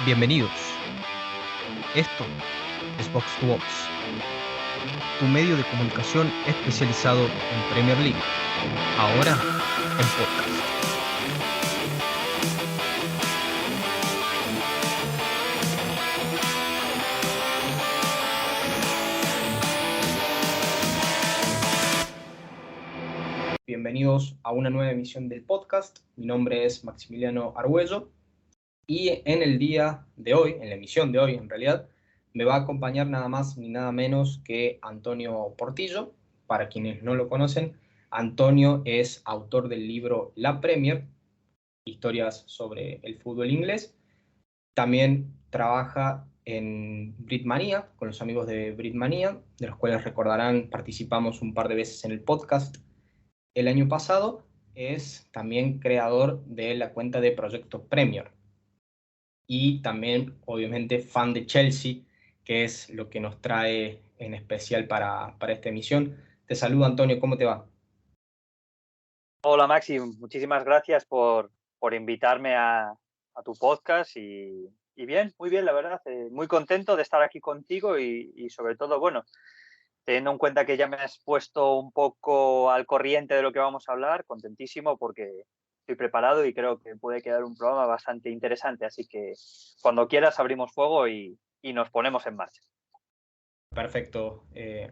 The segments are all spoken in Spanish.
Bienvenidos. Esto es Box to Box, tu medio de comunicación especializado en Premier League, ahora en podcast. Bienvenidos a una nueva emisión del podcast. Mi nombre es Maximiliano Argüello y en el día de hoy, en la emisión de hoy en realidad, me va a acompañar nada más ni nada menos que Antonio Portillo. Para quienes no lo conocen, Antonio es autor del libro La Premier, historias sobre el fútbol inglés. También trabaja en Britmania, con los amigos de Britmania, de los cuales recordarán participamos un par de veces en el podcast el año pasado. Es también creador de la cuenta de Proyecto Premier y también, obviamente, fan de Chelsea, que es lo que nos trae en especial para esta emisión. Te saludo, Antonio, ¿cómo te va? Hola Maxi, muchísimas gracias por invitarme a tu podcast y bien, muy bien, la verdad, muy contento de estar aquí contigo y sobre todo, bueno, teniendo en cuenta que ya me has puesto un poco al corriente de lo que vamos a hablar, contentísimo porque estoy preparado y creo que puede quedar un programa bastante interesante, así que cuando quieras abrimos fuego y nos ponemos en marcha. Perfecto,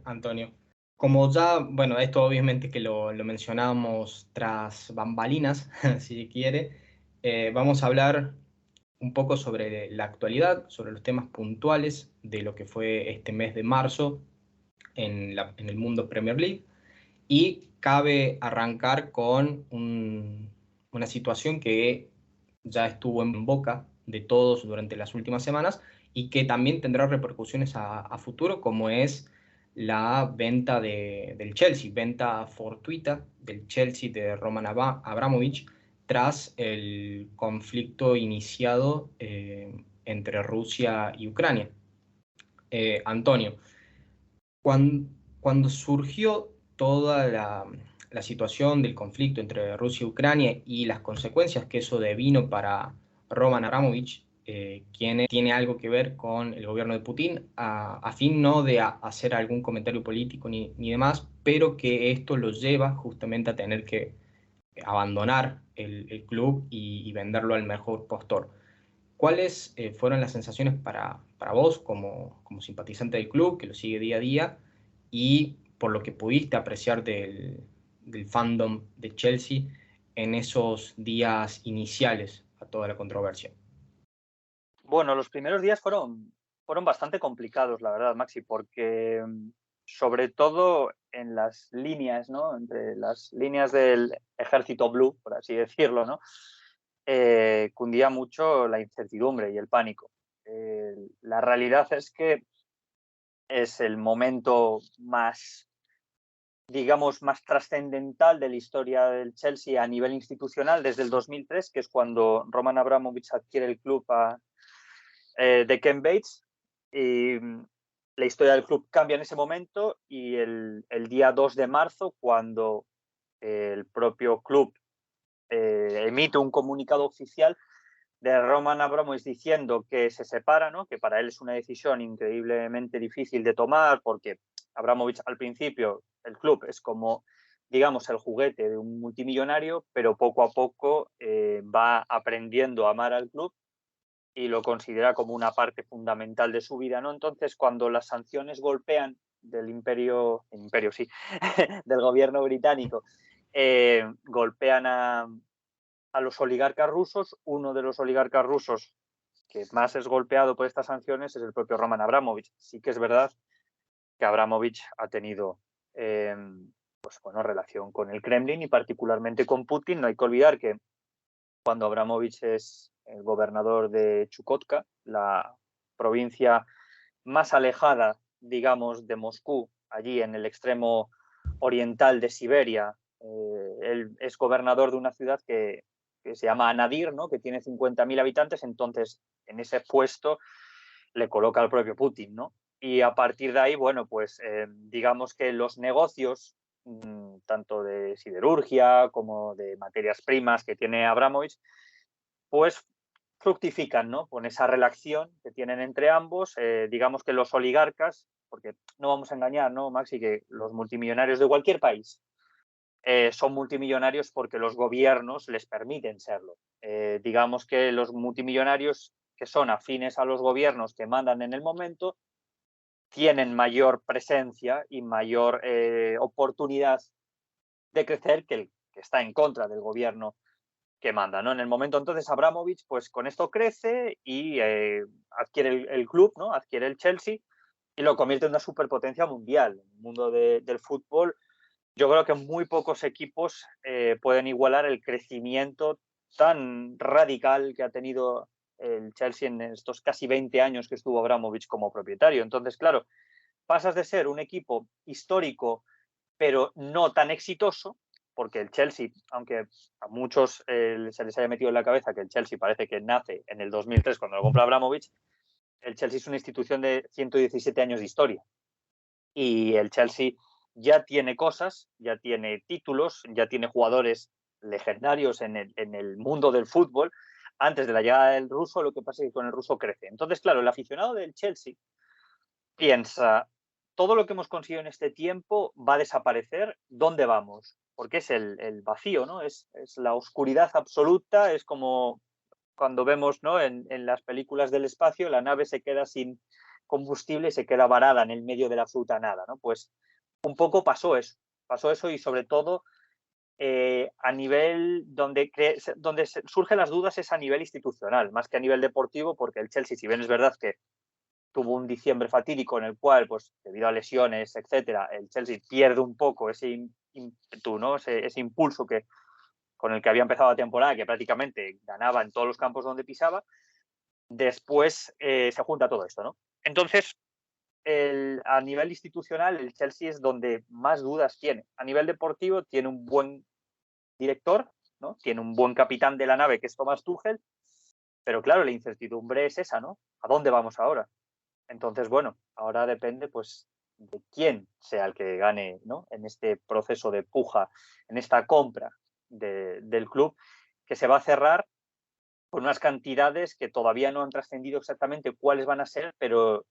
Antonio. Como ya, bueno, esto obviamente que lo mencionábamos tras bambalinas, si se quiere, vamos a hablar un poco sobre la actualidad, sobre los temas puntuales de lo que fue este mes de marzo en el mundo Premier League. Y cabe arrancar con una situación que ya estuvo en boca de todos durante las últimas semanas y que también tendrá repercusiones a futuro, como es la venta del Chelsea, venta fortuita del Chelsea de Roman Abramovich tras el conflicto iniciado entre Rusia y Ucrania. Antonio, cuando, cuando surgió toda la situación del conflicto entre Rusia y Ucrania y las consecuencias que eso devino para Roman Abramovich, quien tiene algo que ver con el gobierno de Putin, a fin no de hacer algún comentario político ni demás, pero que esto lo lleva justamente a tener que abandonar el club y venderlo al mejor postor. ¿Cuáles fueron las sensaciones para vos como simpatizante del club, que lo sigue día a día, y por lo que pudiste apreciar del fandom de Chelsea en esos días iniciales a toda la controversia? Bueno, los primeros días fueron bastante complicados, la verdad, Maxi, porque sobre todo en las líneas, ¿no? Entre las líneas del ejército blue, por así decirlo, ¿no? Cundía mucho la incertidumbre y el pánico. La realidad es que es el momento más, digamos, más trascendental de la historia del Chelsea a nivel institucional desde el 2003, que es cuando Roman Abramovich adquiere el club de Ken Bates. Y la historia del club cambia en ese momento y el día 2 de marzo, cuando el propio club emite un comunicado oficial de Roman Abramovich diciendo que se separa, ¿no? Que para él es una decisión increíblemente difícil de tomar porque Abramovich al principio, el club es como, digamos, el juguete de un multimillonario, pero poco a poco va aprendiendo a amar al club y lo considera como una parte fundamental de su vida, ¿no? Entonces, cuando las sanciones golpean del imperio sí, del gobierno británico, golpean a los oligarcas rusos, uno de los oligarcas rusos que más es golpeado por estas sanciones es el propio Roman Abramovich. Sí que es verdad que Abramovich ha tenido pues, bueno, relación con el Kremlin y particularmente con Putin. No hay que olvidar que cuando Abramovich es el gobernador de Chukotka, la provincia más alejada, digamos, de Moscú, allí en el extremo oriental de Siberia. Él es gobernador de una ciudad que se llama Anadir, ¿no? Que tiene 50.000 habitantes, entonces en ese puesto le coloca al propio Putin, ¿no? Y a partir de ahí, bueno, pues digamos que los negocios, tanto de siderurgia como de materias primas que tiene Abramovich, pues fructifican, ¿no? Con esa relación que tienen entre ambos. Digamos que los oligarcas, porque no vamos a engañar, ¿no, Maxi? Que los multimillonarios de cualquier país son multimillonarios porque los gobiernos les permiten serlo. Digamos que los multimillonarios que son afines a los gobiernos que mandan en el momento tienen mayor presencia y mayor oportunidad de crecer que el que está en contra del gobierno que manda, ¿no? En el momento entonces Abramovich, pues con esto crece y adquiere el club, ¿no? Adquiere el Chelsea y lo convierte en una superpotencia mundial. En el mundo del fútbol, yo creo que muy pocos equipos pueden igualar el crecimiento tan radical que ha tenido el Chelsea en estos casi 20 años que estuvo Abramovich como propietario. Entonces, claro, pasas de ser un equipo histórico, pero no tan exitoso, porque el Chelsea, aunque a muchos se les haya metido en la cabeza que el Chelsea parece que nace en el 2003 cuando lo compra Abramovich, el Chelsea es una institución de 117 años de historia. Y el Chelsea ya tiene cosas, ya tiene títulos, ya tiene jugadores legendarios en el mundo del fútbol. Antes de la llegada del ruso, lo que pasa es que con el ruso crece. Entonces, claro, el aficionado del Chelsea piensa, todo lo que hemos conseguido en este tiempo va a desaparecer, ¿dónde vamos? Porque es el vacío, ¿no? Es la oscuridad absoluta, es como cuando vemos, ¿no? En las películas del espacio, la nave se queda sin combustible y se queda varada en el medio de la absoluta nada, ¿no? Pues un poco pasó eso y sobre todo a nivel donde surgen las dudas es a nivel institucional, más que a nivel deportivo, porque el Chelsea, si bien es verdad que tuvo un diciembre fatídico en el cual, pues debido a lesiones, etcétera, el Chelsea pierde un poco ese ímpetu, ¿no? ese impulso con el que había empezado la temporada, que prácticamente ganaba en todos los campos donde pisaba. Después se junta todo esto, ¿no? Entonces, a nivel institucional, el Chelsea es donde más dudas tiene. A nivel deportivo, tiene un buen director, ¿no? Tiene un buen capitán de la nave, que es Thomas Tuchel, pero claro, la incertidumbre es esa, ¿no? ¿A dónde vamos ahora? Entonces, bueno, ahora depende, pues, de quién sea el que gane, ¿no? En este proceso de puja, en esta compra del club, que se va a cerrar con unas cantidades que todavía no han trascendido exactamente cuáles van a ser, pero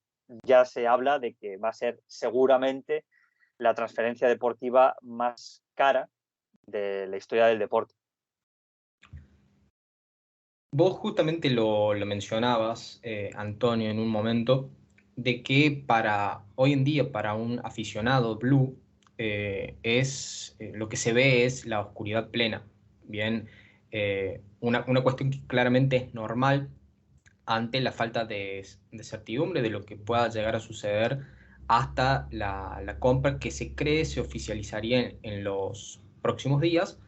ya se habla de que va a ser seguramente la transferencia deportiva más cara de la historia del deporte. Vos justamente lo mencionabas, Antonio, en un momento, de que para hoy en día, para un aficionado blue, lo que se ve es la oscuridad plena. Bien, una cuestión que claramente es normal ante la falta de certidumbre de lo que pueda llegar a suceder hasta la compra que se cree se oficializaría en los próximos días,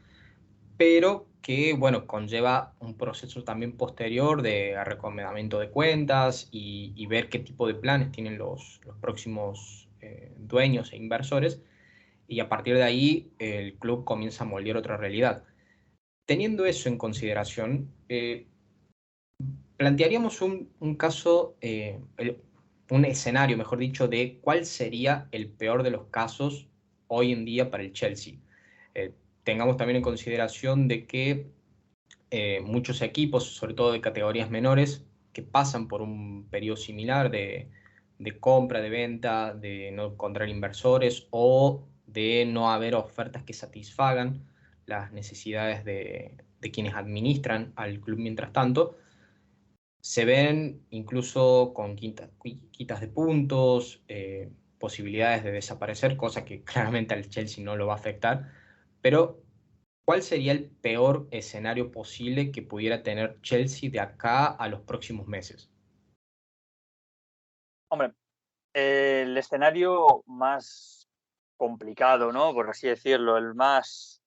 pero que, bueno, conlleva un proceso también posterior de recomendamiento de cuentas y ver qué tipo de planes tienen los próximos dueños e inversores, y a partir de ahí el club comienza a moldear otra realidad. Teniendo eso en consideración, plantearíamos un caso, un escenario, mejor dicho, de cuál sería el peor de los casos hoy en día para el Chelsea. Tengamos también en consideración de que muchos equipos, sobre todo de categorías menores, que pasan por un periodo similar de compra, de venta, de no encontrar inversores o de no haber ofertas que satisfagan las necesidades de quienes administran al club mientras tanto, se ven incluso con quitas de puntos, posibilidades de desaparecer, cosa que claramente al Chelsea no lo va a afectar, pero ¿cuál sería el peor escenario posible que pudiera tener Chelsea de acá a los próximos meses? Hombre, el escenario más complicado, ¿no? Por así decirlo, el más,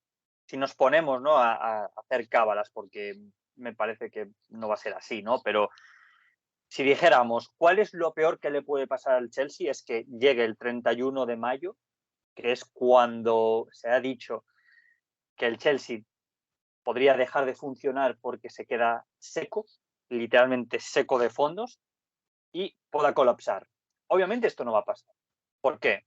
si nos ponemos, ¿no? a hacer cábalas, porque me parece que no va a ser así, ¿no? Pero si dijéramos, ¿cuál es lo peor que le puede pasar al Chelsea? Es que llegue el 31 de mayo, que es cuando se ha dicho que el Chelsea podría dejar de funcionar porque se queda seco, literalmente seco de fondos, y pueda colapsar. Obviamente esto no va a pasar. ¿Por qué?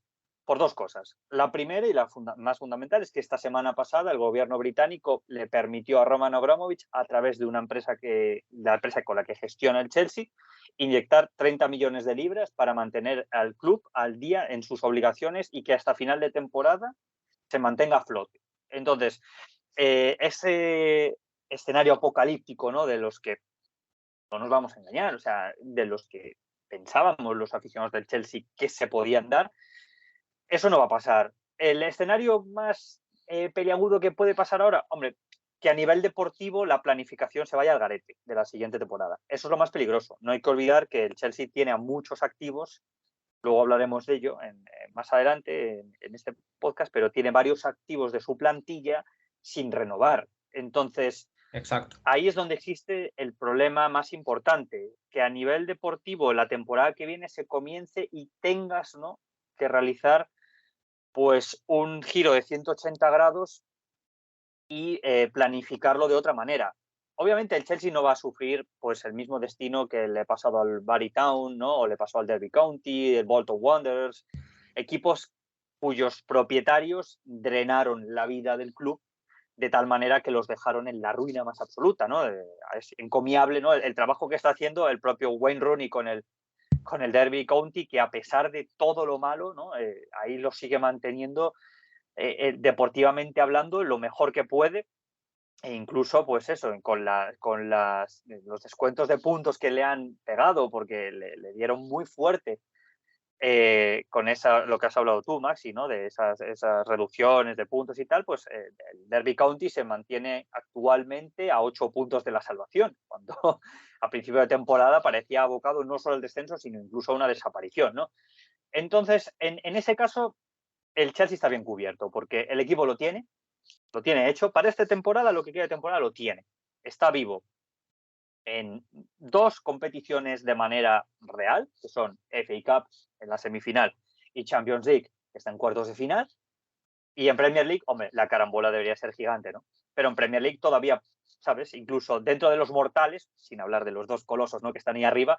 por dos cosas. La primera y la más fundamental es que esta semana pasada el gobierno británico le permitió a Roman Abramovich, a través de una empresa la empresa con la que gestiona el Chelsea, inyectar 30 millones de libras para mantener al club al día en sus obligaciones y que hasta final de temporada se mantenga a flote. Entonces, ese escenario apocalíptico, ¿no?, de los que no nos vamos a engañar, o sea, de los que pensábamos los aficionados del Chelsea que se podían dar, eso no va a pasar. El escenario más peliagudo que puede pasar ahora, hombre, que a nivel deportivo la planificación se vaya al garete de la siguiente temporada. Eso es lo más peligroso. No hay que olvidar que el Chelsea tiene a muchos activos, luego hablaremos de ello más adelante en este podcast, pero tiene varios activos de su plantilla sin renovar. Entonces, Exacto. ahí es donde existe el problema más importante, que a nivel deportivo la temporada que viene se comience y tengas, ¿no?, que realizar pues un giro de 180 grados y planificarlo de otra manera. Obviamente el Chelsea no va a sufrir pues el mismo destino que le ha pasado al Barry Town, ¿no?, o le pasó al Derby County, el Bolton Wanderers, equipos cuyos propietarios drenaron la vida del club de tal manera que los dejaron en la ruina más absoluta, ¿no? Es encomiable, ¿no?, el trabajo que está haciendo el propio Wayne Rooney con el Derby County, que a pesar de todo lo malo, ¿no?, ahí lo sigue manteniendo deportivamente hablando lo mejor que puede, e incluso pues eso, con los descuentos de puntos que le han pegado, porque le dieron muy fuerte con lo que has hablado tú, Maxi, ¿no?, de esas reducciones de puntos y tal, pues el Derby County se mantiene actualmente a 8 puntos de la salvación, cuando a principio de temporada parecía abocado no solo al descenso, sino incluso a una desaparición, ¿no? Entonces, en ese caso, el Chelsea está bien cubierto, porque el equipo lo tiene hecho. Para esta temporada, lo que queda de temporada lo tiene. Está vivo en 2 competiciones de manera real, que son FA Cup en la semifinal y Champions League, que está en cuartos de final. Y en Premier League, hombre, la carambola debería ser gigante, ¿no? Pero en Premier League todavía, ¿sabes? Incluso dentro de los mortales, sin hablar de los 2 colosos, ¿no?, que están ahí arriba,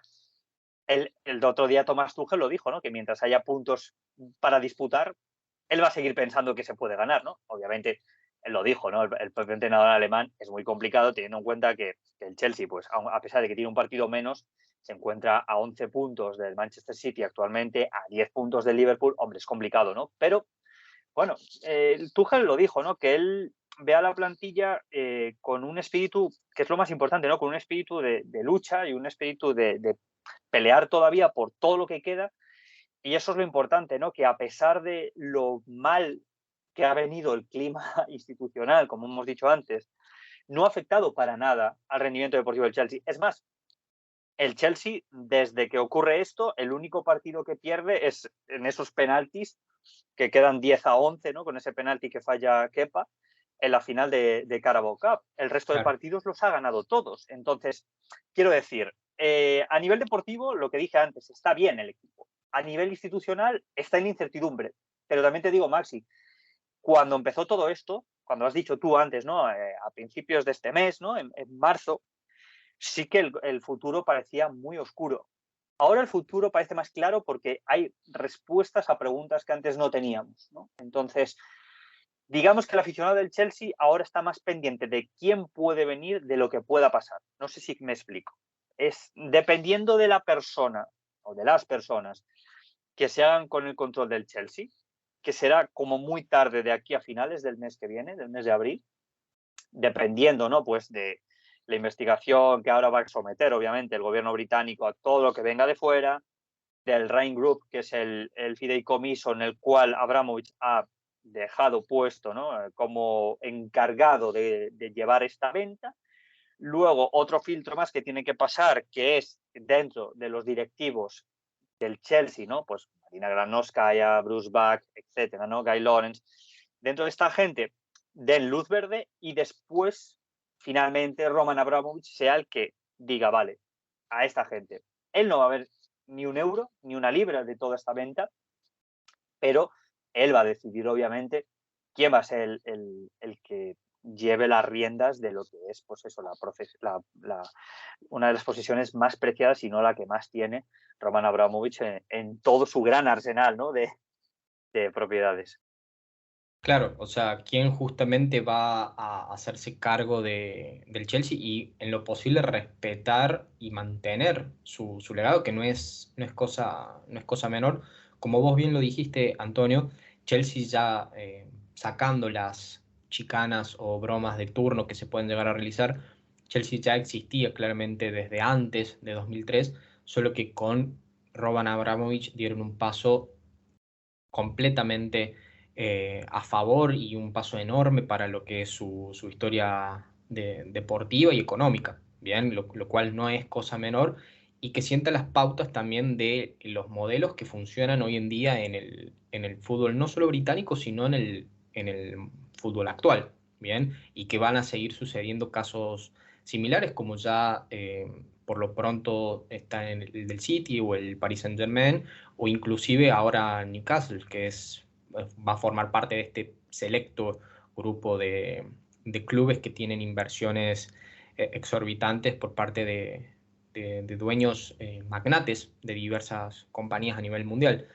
el otro día Thomas Tuchel lo dijo, ¿no?, que mientras haya puntos para disputar, él va a seguir pensando que se puede ganar, ¿no? Obviamente, él lo dijo, ¿no? El propio entrenador alemán, es muy complicado teniendo en cuenta que el Chelsea, pues a pesar de que tiene un partido menos, se encuentra a 11 puntos del Manchester City actualmente, a 10 puntos del Liverpool. Hombre, es complicado, ¿no? Pero, bueno, Tuchel lo dijo, ¿no?, que él ve a la plantilla con un espíritu, que es lo más importante, ¿no?, con un espíritu de lucha y un espíritu de pelear todavía por todo lo que queda. Y eso es lo importante, ¿no?, que a pesar de lo mal que ha venido el clima institucional, como hemos dicho antes, no ha afectado para nada al rendimiento deportivo del Chelsea. Es más, el Chelsea, desde que ocurre esto, el único partido que pierde es en esos penaltis, que quedan 10-11, ¿no?, con ese penalti que falla Kepa en la final de Carabao Cup. El resto de Claro. partidos los ha ganado todos. Entonces, quiero decir, a nivel deportivo, lo que dije antes, está bien el equipo. A nivel institucional, está en incertidumbre. Pero también te digo, Maxi, cuando empezó todo esto, cuando has dicho tú antes, ¿no?, a principios de este mes, ¿no?, en marzo, sí que el futuro parecía muy oscuro. Ahora el futuro parece más claro porque hay respuestas a preguntas que antes no teníamos, ¿no? Entonces, digamos que el aficionado del Chelsea ahora está más pendiente de quién puede venir de lo que pueda pasar. No sé si me explico. Es dependiendo de la persona o de las personas que se hagan con el control del Chelsea, que será como muy tarde de aquí a finales del mes que viene, del mes de abril, dependiendo, ¿no?, pues de la investigación que ahora va a someter, obviamente, el gobierno británico a todo lo que venga de fuera, del Rain Group, que es el fideicomiso en el cual Abramovich ha dejado puesto, ¿no?, como encargado de llevar esta venta. Luego, otro filtro más que tiene que pasar, que es dentro de los directivos del Chelsea, ¿no?, pues Marina Granovskaya, Bruce Buck, etcétera, ¿no?, Guy Lawrence. Dentro de esta gente den luz verde y después, finalmente, Roman Abramovich sea el que diga, vale, a esta gente. Él no va a ver ni un euro, ni una libra de toda esta venta, pero él va a decidir, obviamente, quién va a ser el que lleve las riendas de lo que es, pues eso, una de las posiciones más preciadas, y no la que más tiene Roman Abramovich en todo su gran arsenal, ¿no?, de propiedades. Claro, o sea, ¿quién justamente va a hacerse cargo del Chelsea y en lo posible respetar y mantener su legado, que no es cosa menor? Como vos bien lo dijiste, Antonio, Chelsea ya sacando las chicanas o bromas de turno que se pueden llegar a realizar, Chelsea ya existía claramente desde antes de 2003, solo que con Roman Abramovich dieron un paso completamente a favor y un paso enorme para lo que es su historia deportiva y económica, ¿bien? Lo cual no es cosa menor y que sienta las pautas también de los modelos que funcionan hoy en día en el fútbol, no solo británico, sino en el fútbol actual, ¿bien? Y que van a seguir sucediendo casos similares como ya por lo pronto está en el del City o el Paris Saint-Germain o inclusive ahora Newcastle, va a formar parte de este selecto grupo de clubes que tienen inversiones exorbitantes por parte de dueños magnates de diversas compañías a nivel mundial.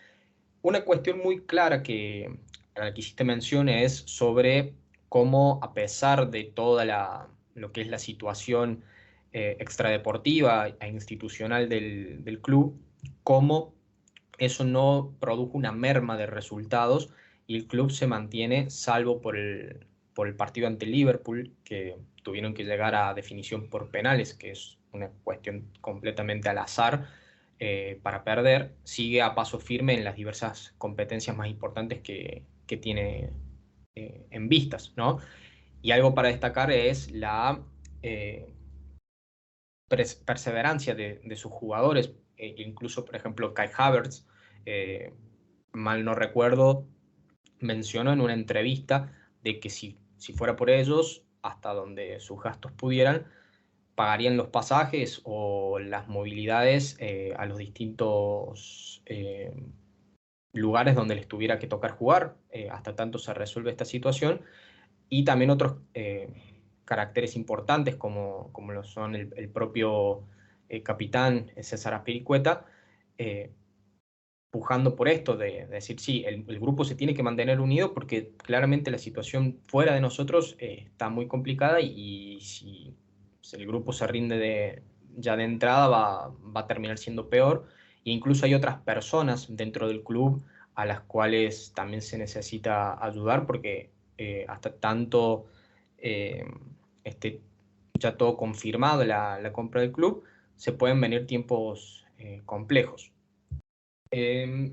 Una cuestión muy clara a la que hiciste mención es sobre cómo, a pesar de toda lo que es la situación extradeportiva e institucional del club, cómo eso no produjo una merma de resultados y el club se mantiene, salvo por el partido ante Liverpool, que tuvieron que llegar a definición por penales, que es una cuestión completamente al azar para perder, sigue a paso firme en las diversas competencias más importantes que tiene en vistas, ¿no? Y algo para destacar es la eh, perseverancia de sus jugadores, incluso, por ejemplo, Kai Havertz, eh, mal no recuerdo, mencionó en una entrevista de que si fuera por ellos, hasta donde sus gastos pudieran, pagarían los pasajes o las movilidades a los distintos lugares donde les tuviera que tocar jugar, hasta tanto se resuelve esta situación, y también otros caracteres importantes como lo son el propio capitán César Azpilicueta, eh, pujando por esto, de decir, sí, el grupo se tiene que mantener unido porque claramente la situación fuera de nosotros está muy complicada y si el grupo se rinde ya de entrada va a terminar siendo peor. E incluso hay otras personas dentro del club a las cuales también se necesita ayudar porque hasta tanto eh, esté ya todo confirmado la compra del club, se pueden venir tiempos complejos. Eh,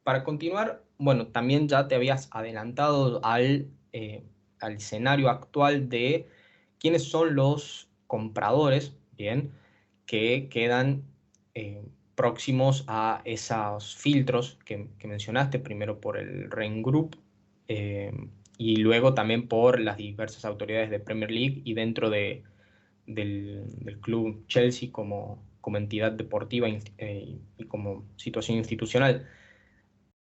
para continuar, bueno, también ya te habías adelantado al escenario actual de quiénes son los compradores, bien, que quedan próximos a esos filtros que mencionaste, primero por el Rain Group eh, y luego también por las diversas autoridades de Premier League y dentro del club Chelsea como entidad deportiva y como situación institucional.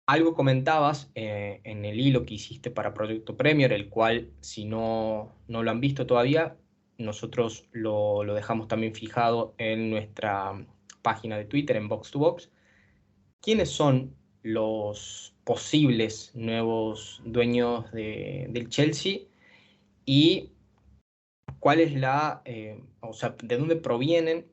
Algo comentabas en el hilo que hiciste para Proyecto Premier, el cual, si no lo han visto todavía, nosotros lo dejamos también fijado en nuestra página de Twitter, en Box to Box. ¿Quiénes son los posibles nuevos dueños del Chelsea y cuál es o sea, de dónde provienen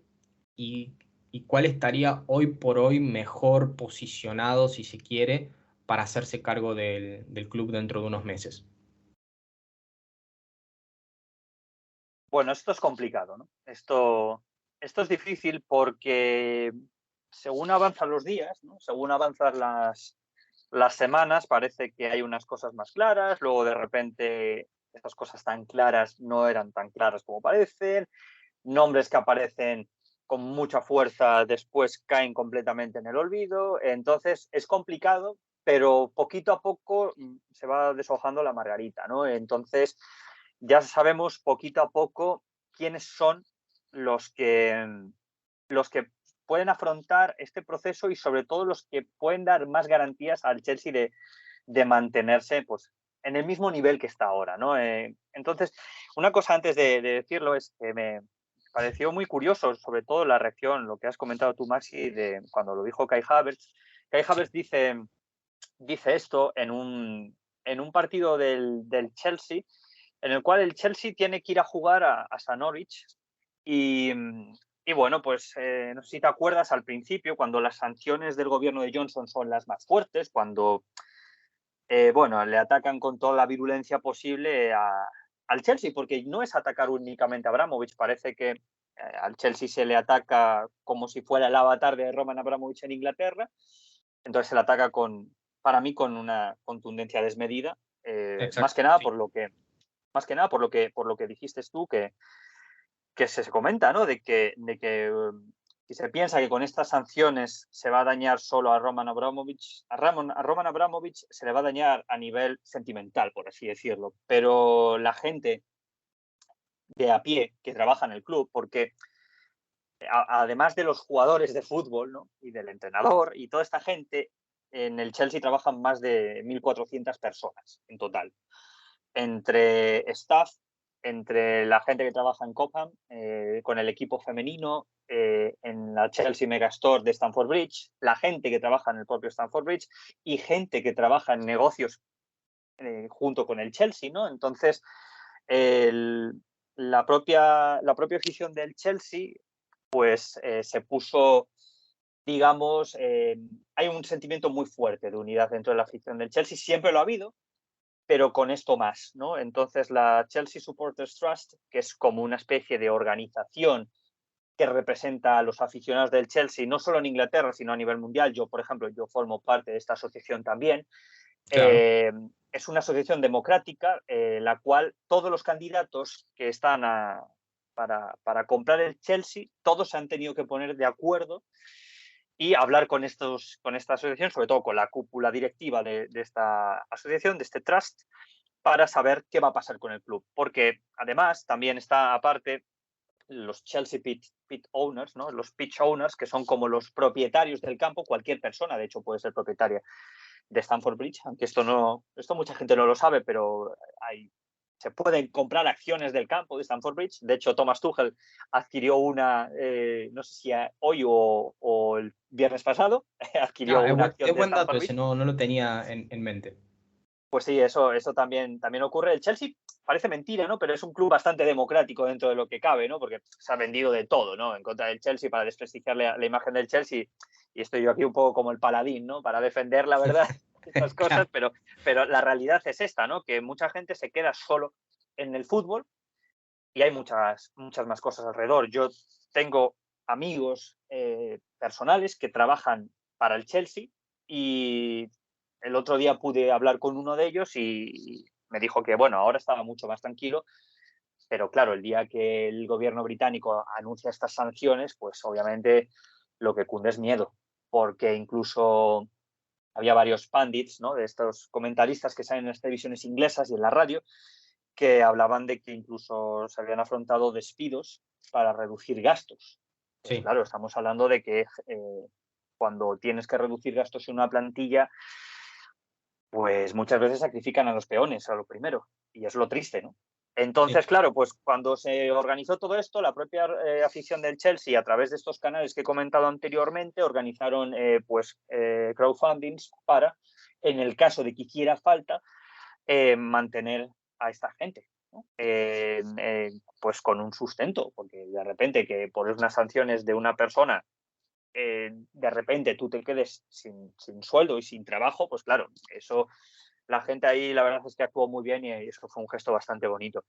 y, y cuál estaría hoy por hoy mejor posicionado, si se quiere, para hacerse cargo del club dentro de unos meses? Bueno, esto es complicado, ¿no? Esto es difícil porque según avanzan los días, ¿no? Según avanzan las semanas, parece que hay unas cosas más claras, luego de repente estas cosas tan claras no eran tan claras como parecen, nombres que aparecen con mucha fuerza después caen completamente en el olvido, entonces es complicado, pero poquito a poco se va deshojando la margarita, ¿no? Entonces ya sabemos poquito a poco quiénes son los que, los que pueden afrontar este proceso y sobre todo los que pueden dar más garantías al Chelsea de mantenerse pues, en el mismo nivel que está ahora, ¿no? Entonces, una cosa antes de decirlo es que me pareció muy curioso, sobre todo la reacción, lo que has comentado tú, Maxi, de cuando lo dijo Kai Havertz. Kai Havertz dice dice esto en un partido del Chelsea, en el cual el Chelsea tiene que ir a jugar a San Norwich y, y bueno, pues no sé si te acuerdas al principio, cuando las sanciones del gobierno de Johnson son las más fuertes, cuando bueno, le atacan con toda la virulencia posible al Chelsea, porque no es atacar únicamente a Abramovich, parece que al Chelsea se le ataca como si fuera el avatar de Roman Abramovich en Inglaterra, entonces se le ataca para mí con una contundencia desmedida, más Exacto, que nada sí. por lo que dijiste tú, que se comenta, ¿no? De que si se piensa que con estas sanciones se va a dañar solo a Roman Abramovich, a Roman Abramovich se le va a dañar a nivel sentimental, por así decirlo. Pero la gente de a pie que trabaja en el club, porque además de los jugadores de fútbol, ¿no? Y del entrenador y toda esta gente, en el Chelsea trabajan más de 1.400 personas en total entre staff, entre la gente que trabaja en Cobham, con el equipo femenino, en la Chelsea Megastore de Stamford Bridge, la gente que trabaja en el propio Stamford Bridge y gente que trabaja en negocios junto con el Chelsea, ¿no? Entonces, el, la propia afición del Chelsea, pues se puso, digamos, hay un sentimiento muy fuerte de unidad dentro de la afición del Chelsea, siempre lo ha habido, pero con esto más, ¿no? Entonces la Chelsea Supporters Trust, que es como una especie de organización que representa a los aficionados del Chelsea, no solo en Inglaterra, sino a nivel mundial. Yo, por ejemplo, yo formo parte de esta asociación también. Claro. Es una asociación democrática, la cual todos los candidatos que están para comprar el Chelsea, todos se han tenido que poner de acuerdo y hablar con esta asociación, sobre todo con la cúpula directiva de esta asociación, de este trust, para saber qué va a pasar con el club. Porque además también está aparte los Chelsea Pit Owners, ¿no? Los pitch owners, que son como los propietarios del campo, cualquier persona, de hecho, puede ser propietaria de Stamford Bridge, aunque esto mucha gente no lo sabe, pero se pueden comprar acciones del campo de Stamford Bridge. De hecho, Thomas Tuchel adquirió una, no sé si hoy o el viernes pasado, adquirió Ah, una acción es de buen dato Stamford ese, Bridge. no lo tenía en mente. Pues sí, eso también ocurre. El Chelsea parece mentira, ¿no? Pero es un club bastante democrático dentro de lo que cabe, ¿no? Porque se ha vendido de todo, ¿no? En contra del Chelsea para desprestigiar la imagen del Chelsea. Y estoy yo aquí un poco como el paladín, ¿no? Para defender la verdad, estas cosas, Claro, pero la realidad es esta, ¿no? Que mucha gente se queda solo en el fútbol y hay muchas más cosas alrededor. Yo tengo amigos personales que trabajan para el Chelsea y el otro día pude hablar con uno de ellos y me dijo que, bueno, ahora estaba mucho más tranquilo, pero claro, el día que el gobierno británico anuncia estas sanciones, pues obviamente lo que cunde es miedo, porque incluso había varios pundits, ¿no? De estos comentaristas que salen en las televisiones inglesas y en la radio, que hablaban de que incluso se habían afrontado despidos para reducir gastos. Pues sí. claro, estamos hablando de que cuando tienes que reducir gastos en una plantilla, pues muchas veces sacrifican a los peones, a lo primero, y es lo triste, ¿no? Sí. Entonces, claro, pues cuando se organizó todo esto, la propia afición del Chelsea, a través de estos canales que he comentado anteriormente, organizaron crowdfundings para, en el caso de que hiciera falta, mantener a esta gente, ¿no? Pues con un sustento, porque de repente que por unas sanciones de una persona de repente tú te quedes sin sueldo y sin trabajo, pues claro, eso la gente ahí la verdad es que actuó muy bien y eso fue un gesto bastante bonito.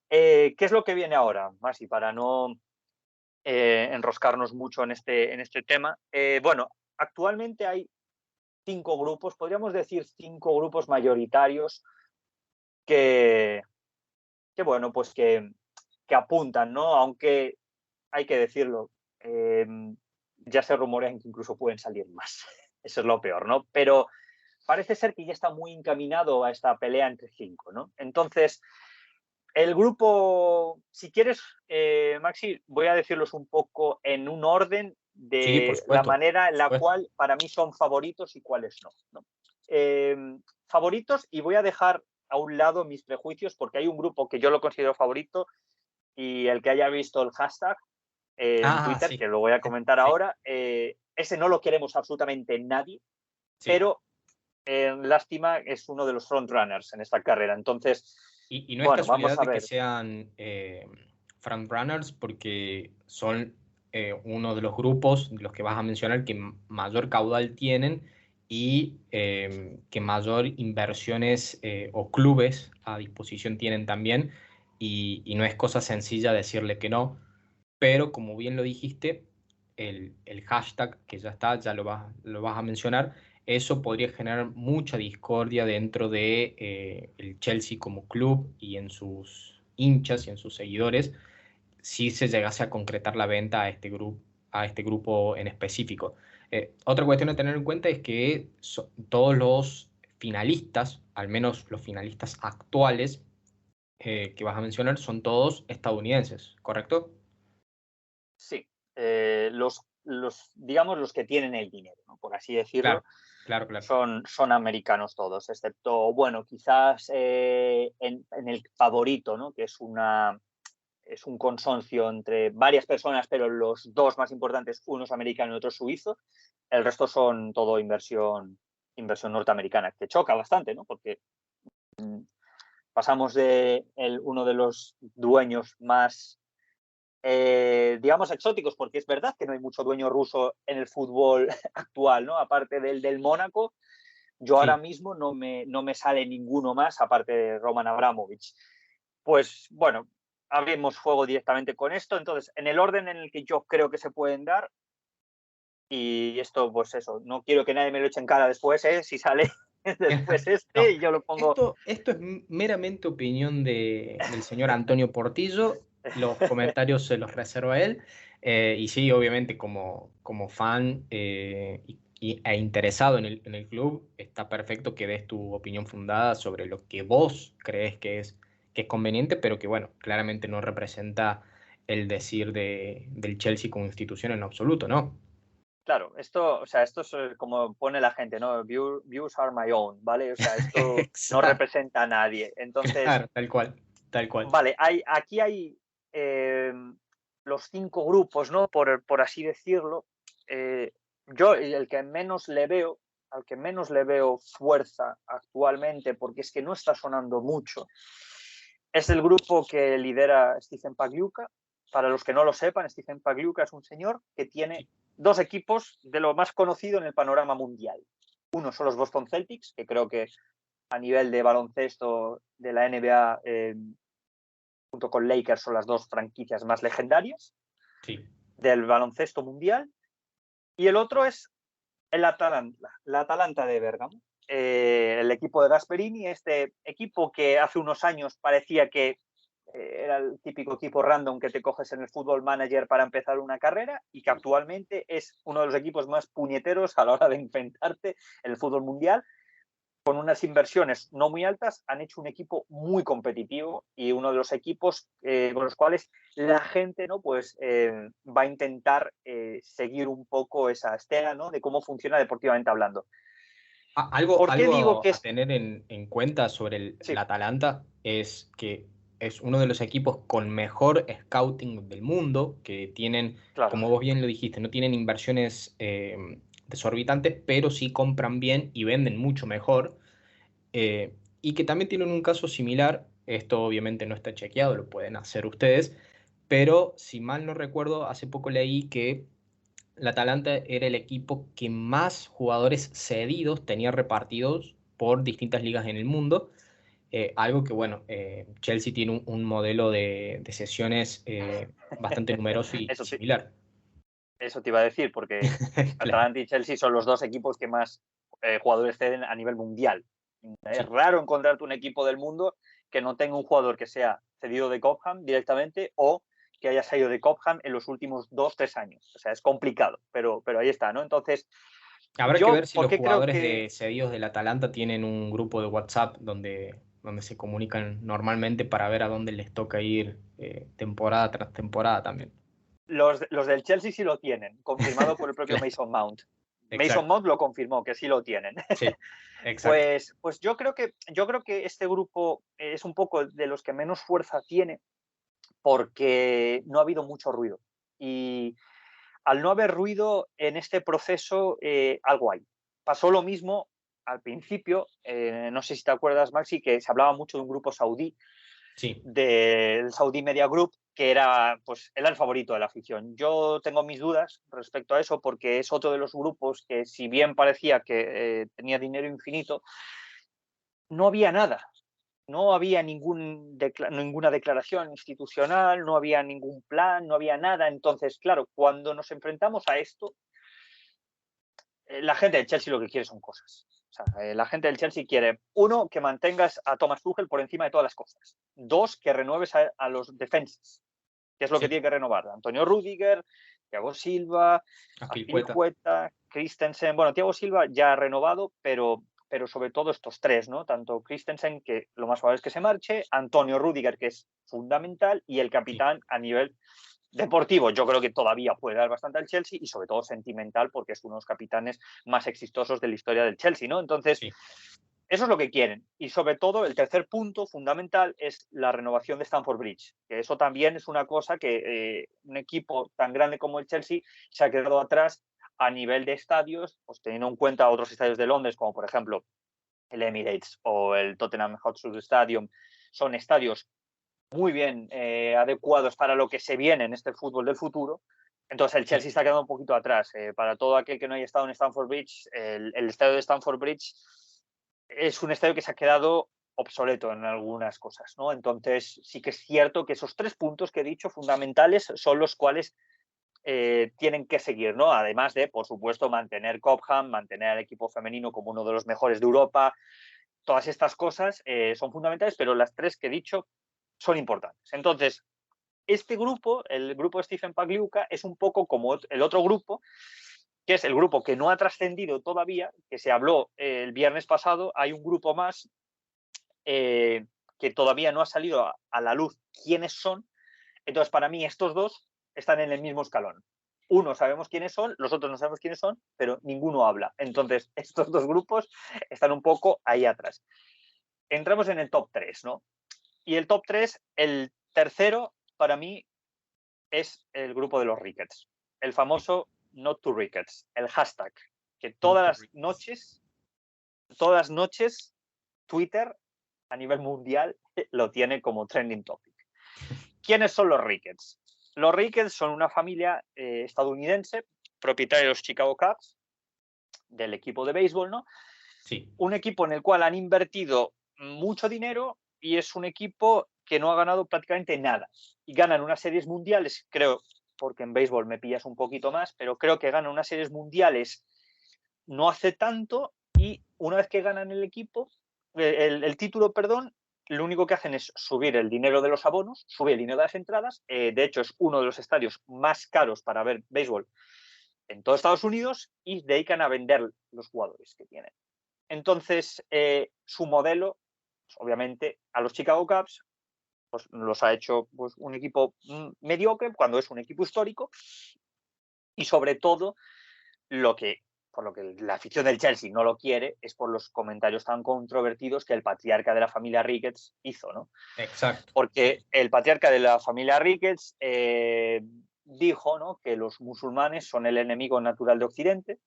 ¿Qué es lo que viene ahora, Masi? Para no enroscarnos mucho en este tema. Bueno, actualmente hay 5 grupos, podríamos decir 5 grupos mayoritarios que, bueno, pues que apuntan, ¿no? Aunque hay que decirlo, ya se rumorean que incluso pueden salir más. Eso es lo peor, ¿no? Pero parece ser que ya está muy encaminado a esta pelea entre 5, ¿no? Entonces, el grupo, si quieres, Maxi, voy a decirlos un poco en un orden Sí, por de la supuesto, manera por en la supuesto. cual para mí son favoritos y cuáles no, ¿no? Eh, Favoritos, y voy a dejar a un lado mis prejuicios porque hay un grupo que yo lo considero favorito y el que haya visto el hashtag en Ah, Twitter, que sí, lo voy a comentar sí, ahora, ese no lo queremos absolutamente nadie, sí. pero lástima, es uno de los frontrunners en esta carrera. Entonces, Y no es bueno, vamos casualidad a de que ver. sean frontrunners porque son uno de los grupos de los que vas a mencionar que mayor caudal tienen y que mayor inversiones o clubes a disposición tienen también. Y no es cosa sencilla decirle que no, pero como bien lo dijiste, el hashtag que ya está, ya lo vas a mencionar, eso podría generar mucha discordia dentro de el Chelsea como club y en sus hinchas y en sus seguidores, si se llegase a concretar la venta a este grupo en específico. Otra cuestión a tener en cuenta es que todos los finalistas, al menos los finalistas actuales que vas a mencionar, son todos estadounidenses, ¿correcto? Sí, digamos, los que tienen el dinero, ¿no? Por así decirlo, Claro, claro, claro. son americanos todos, excepto, bueno, quizás en el favorito, ¿no? Que es un consorcio entre varias personas, pero los dos más importantes, uno es americano y otro es suizo. El resto son todo inversión norteamericana, que choca bastante, ¿no? Porque pasamos de uno de los dueños más digamos, exóticos, porque es verdad que no hay mucho dueño ruso en el fútbol actual, ¿no? Aparte del Mónaco, yo ahora Sí. mismo no me sale ninguno más, aparte de Roman Abramovich. Pues bueno, abrimos fuego directamente con esto. Entonces, en el orden en el que yo creo que se pueden dar, y esto, pues eso, no quiero que nadie me lo eche en cara después, si sale después No, y yo lo pongo. esto es meramente opinión del señor Antonio Portillo. Los comentarios se los reservo a él. Y sí, obviamente, como fan e interesado en el club, está perfecto que des tu opinión fundada sobre lo que vos crees que es conveniente, pero que, bueno, claramente no representa el decir del Chelsea como institución en absoluto, ¿no? Claro, esto, o sea, esto es como pone la gente, ¿no? Views are my own, ¿vale? O sea, esto no Exacto, representa a nadie. Entonces, claro, tal cual, tal cual. vale, aquí hay eh, los 5 grupos, ¿no? Por así decirlo. Yo, el que menos le veo, al que menos le veo fuerza actualmente, porque es que no está sonando mucho, es el grupo que lidera Stephen Pagliuca. Para los que no lo sepan, Stephen Pagliuca es un señor que tiene Sí, dos equipos de lo más conocido en el panorama mundial. Uno son los Boston Celtics, que creo que a nivel de baloncesto de la NBA, junto con Lakers, son las dos franquicias más legendarias sí. del baloncesto mundial. Y el otro es la Atalanta de Bergamo, el equipo de Gasperini, este equipo que hace unos años parecía que era el típico equipo random que te coges en el Football Manager para empezar una carrera y que actualmente es uno de los equipos más puñeteros a la hora de enfrentarte en el fútbol mundial. Con unas inversiones no muy altas, han hecho un equipo muy competitivo y uno de los equipos con los cuales la gente, ¿no? Pues va a intentar seguir un poco esa estela, ¿no? De cómo funciona deportivamente hablando. ¿Por qué digo Algo que a es? tener en cuenta sobre el Sí, Atalanta es que es uno de los equipos con mejor scouting del mundo, que tienen, claro. como vos bien lo dijiste, no tienen inversiones desorbitantes, pero sí compran bien y venden mucho mejor. Y que también tienen un caso similar, esto obviamente no está chequeado, lo pueden hacer ustedes, pero si mal no recuerdo, hace poco leí que el Atalanta era el equipo que más jugadores cedidos tenía repartidos por distintas ligas en el mundo. Algo que, bueno, Chelsea tiene un modelo de sesiones bastante numeroso y Eso te, similar. eso te iba a decir, porque Claro, Atalanta y Chelsea son los dos equipos que más jugadores ceden a nivel mundial. Es sí. raro encontrarte un equipo del mundo que no tenga un jugador que sea cedido de Cobham directamente o que haya salido de Cobham en los últimos 2 o 3 años. O sea, es complicado, pero ahí está, ¿no? Entonces, Habrá que ver yo, si ¿por los qué creo jugadores que de cedidos del Atalanta tienen un grupo de WhatsApp donde se comunican normalmente para ver a dónde les toca ir temporada tras temporada también. los del Chelsea sí lo tienen, confirmado por el propio Claro, Mason Mount? Mason exacto. Mount lo confirmó, que sí lo tienen. Sí, exacto. Pues yo creo que este grupo es un poco de los que menos fuerza tiene porque no ha habido mucho ruido. Y al no haber ruido en este proceso, algo hay. Pasó lo mismo al principio, no sé si te acuerdas, Maxi, que se hablaba mucho de un grupo saudí, Sí, del Saudi Media Group, que era, pues, era el favorito de la afición. Yo tengo mis dudas respecto a eso porque es otro de los grupos que, si bien parecía que tenía dinero infinito, no había nada. No había ninguna declaración institucional, no había ningún plan, no había nada. Entonces, claro, cuando nos enfrentamos a esto, la gente del Chelsea lo que quiere son cosas. O sea, la gente del Chelsea quiere, uno, que mantengas a Thomas Tuchel por encima de todas las cosas. Dos, que renueves a los defensas, que es lo que sí. tiene que renovar. Antonio Rüdiger, Thiago Silva, Aspilicueta. Aspilicueta, Christensen. Bueno, Thiago Silva ya ha renovado, pero sobre todo estos tres, ¿no? Tanto Christensen, que lo más probable es que se marche, Antonio Rüdiger, que es fundamental, y el Sí, capitán a nivel deportivo. Yo creo que todavía puede dar bastante al Chelsea y sobre todo sentimental porque es uno de los capitanes más exitosos de la historia del Chelsea, ¿no? Entonces, sí. eso es lo que quieren. Y sobre todo, el tercer punto fundamental es la renovación de Stamford Bridge, que eso también es una cosa que un equipo tan grande como el Chelsea se ha quedado atrás a nivel de estadios, pues teniendo en cuenta otros estadios de Londres, como por ejemplo el Emirates o el Tottenham Hotspur Stadium. Son estadios muy bien adecuados para lo que se viene en este fútbol del futuro. Entonces el Sí. Chelsea está quedando un poquito atrás. Para todo aquel que no haya estado en Stamford Bridge, el estadio de Stamford Bridge es un estadio que se ha quedado obsoleto en algunas cosas, ¿no? Entonces sí que es cierto que esos tres puntos que he dicho fundamentales son los cuales tienen que seguir, ¿no? Además de, por supuesto, mantener Cobham, mantener al equipo femenino como uno de los mejores de Europa. Todas estas cosas son fundamentales, pero las tres que he dicho son importantes. Entonces, este grupo, el grupo de Stephen Pagliuca, es un poco como el otro grupo, que es el grupo que no ha trascendido todavía, que se habló el viernes pasado. Hay un grupo más que todavía no ha salido a la luz quiénes son. Entonces, para mí, estos dos están en el mismo escalón. Uno sabemos quiénes son, los otros no sabemos quiénes son, pero ninguno habla. Entonces, estos dos grupos están un poco ahí atrás. Entramos en el top 3, ¿no? Y el top 3, el tercero, para mí, es el grupo de los Ricketts. El famoso Not to Ricketts, el hashtag, que todas las noches, Twitter a nivel mundial lo tiene como trending topic. ¿Quiénes son los Ricketts? Los Ricketts son una familia estadounidense, propietaria de los Chicago Cubs, del equipo de béisbol, ¿no? Sí. Un equipo en el cual han invertido mucho dinero y es un equipo que no ha ganado prácticamente nada. Y ganan unas series mundiales, creo, porque en béisbol me pillas un poquito más, pero creo que ganan unas series mundiales no hace tanto, y una vez que ganan el título, perdón, lo único que hacen es subir el dinero de los abonos, subir el dinero de las entradas. De hecho, es uno de los estadios más caros para ver béisbol en todo Estados Unidos y dedican a vender los jugadores que tienen. Entonces, su modelo, pues, obviamente, a los Chicago Cubs pues, los ha hecho pues, un equipo mediocre cuando es un equipo histórico, y sobre todo lo que, por lo que la afición del Chelsea no lo quiere es por los comentarios tan controvertidos que el patriarca de la familia Ricketts hizo, ¿no? Exacto. Porque el patriarca de la familia Ricketts dijo, ¿no?, que los musulmanes son el enemigo natural de Occidente.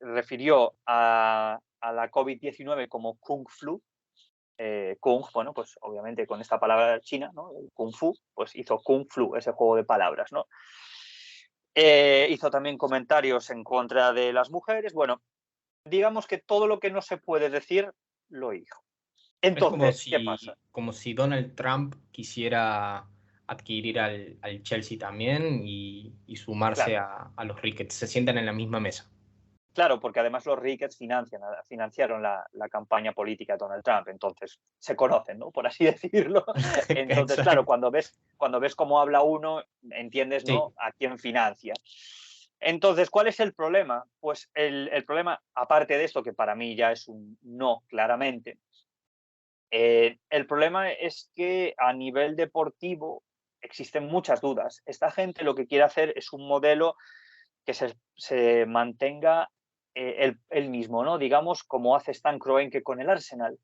Refirió a la COVID-19 como Kung Flu. Kung, bueno, pues obviamente con esta palabra china, ¿no? El Kung Fu, pues hizo Kung Flu, ese juego de palabras, ¿no? Hizo también comentarios en contra de las mujeres. Bueno, digamos que todo lo que no se puede decir lo dijo. Es Entonces, ¿qué pasa? como si Donald Trump quisiera adquirir al Chelsea también y sumarse Claro, a los Ricketts. Se sientan en la misma mesa. claro, porque además los Ricketts financiaron la campaña política de Donald Trump, entonces se conocen, ¿no?, por así decirlo. Entonces, claro, Exacto. cuando ves cómo habla uno, entiendes, Sí, ¿no?, a quién financia. Entonces, ¿cuál es el problema? Pues el problema, aparte de esto, que para mí ya es un no claramente, el problema es que a nivel deportivo existen muchas dudas. Esta gente lo que quiere hacer es un modelo que se mantenga el mismo, ¿no? Digamos, como hace Stan Kroenke con el Arsenal.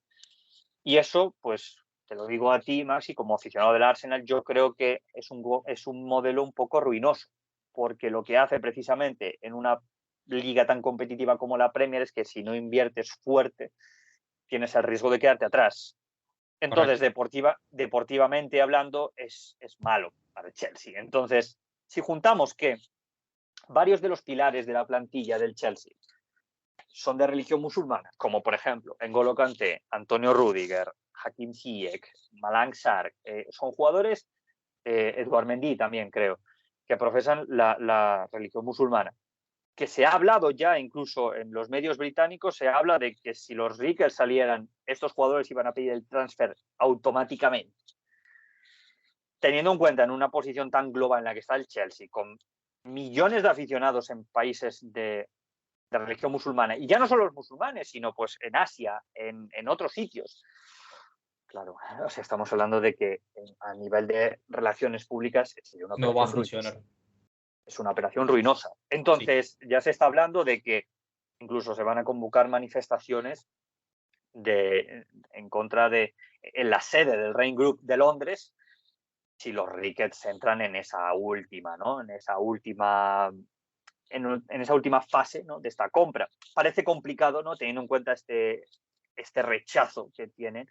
Y eso, pues, te lo digo a ti, Maxi, como aficionado del Arsenal, yo creo que es un modelo un poco ruinoso, porque lo que hace precisamente en una liga tan competitiva como la Premier es que si no inviertes fuerte, tienes el riesgo de quedarte atrás. Entonces, deportivamente hablando, es malo para el Chelsea. Entonces, si juntamos que varios de los pilares de la plantilla del Chelsea son de religión musulmana, como por ejemplo N'Golo Kanté, Antonio Rüdiger, Hakim Ziyech, Malang Sarr, son jugadores, Edouard Mendy también creo, que profesan la religión musulmana. Que se ha hablado ya incluso en los medios británicos, se habla de que si los Rickers salieran, estos jugadores iban a pedir el transfer automáticamente. Teniendo en cuenta en una posición tan global en la que está el Chelsea, con millones de aficionados en países de religión musulmana, y ya no solo los musulmanes, sino pues en Asia, en otros sitios. Claro, o sea, estamos hablando de que a nivel de relaciones públicas sería una No va a operación funcionar. es una operación ruinosa. Entonces, sí, ya se está hablando de que incluso se van a convocar manifestaciones en contra de en la sede del Rain Group de Londres si los Ricketts entran en esa última, ¿no? En esa última fase, ¿no?, de esta compra. Parece complicado, ¿no?, teniendo en cuenta este rechazo que tienen.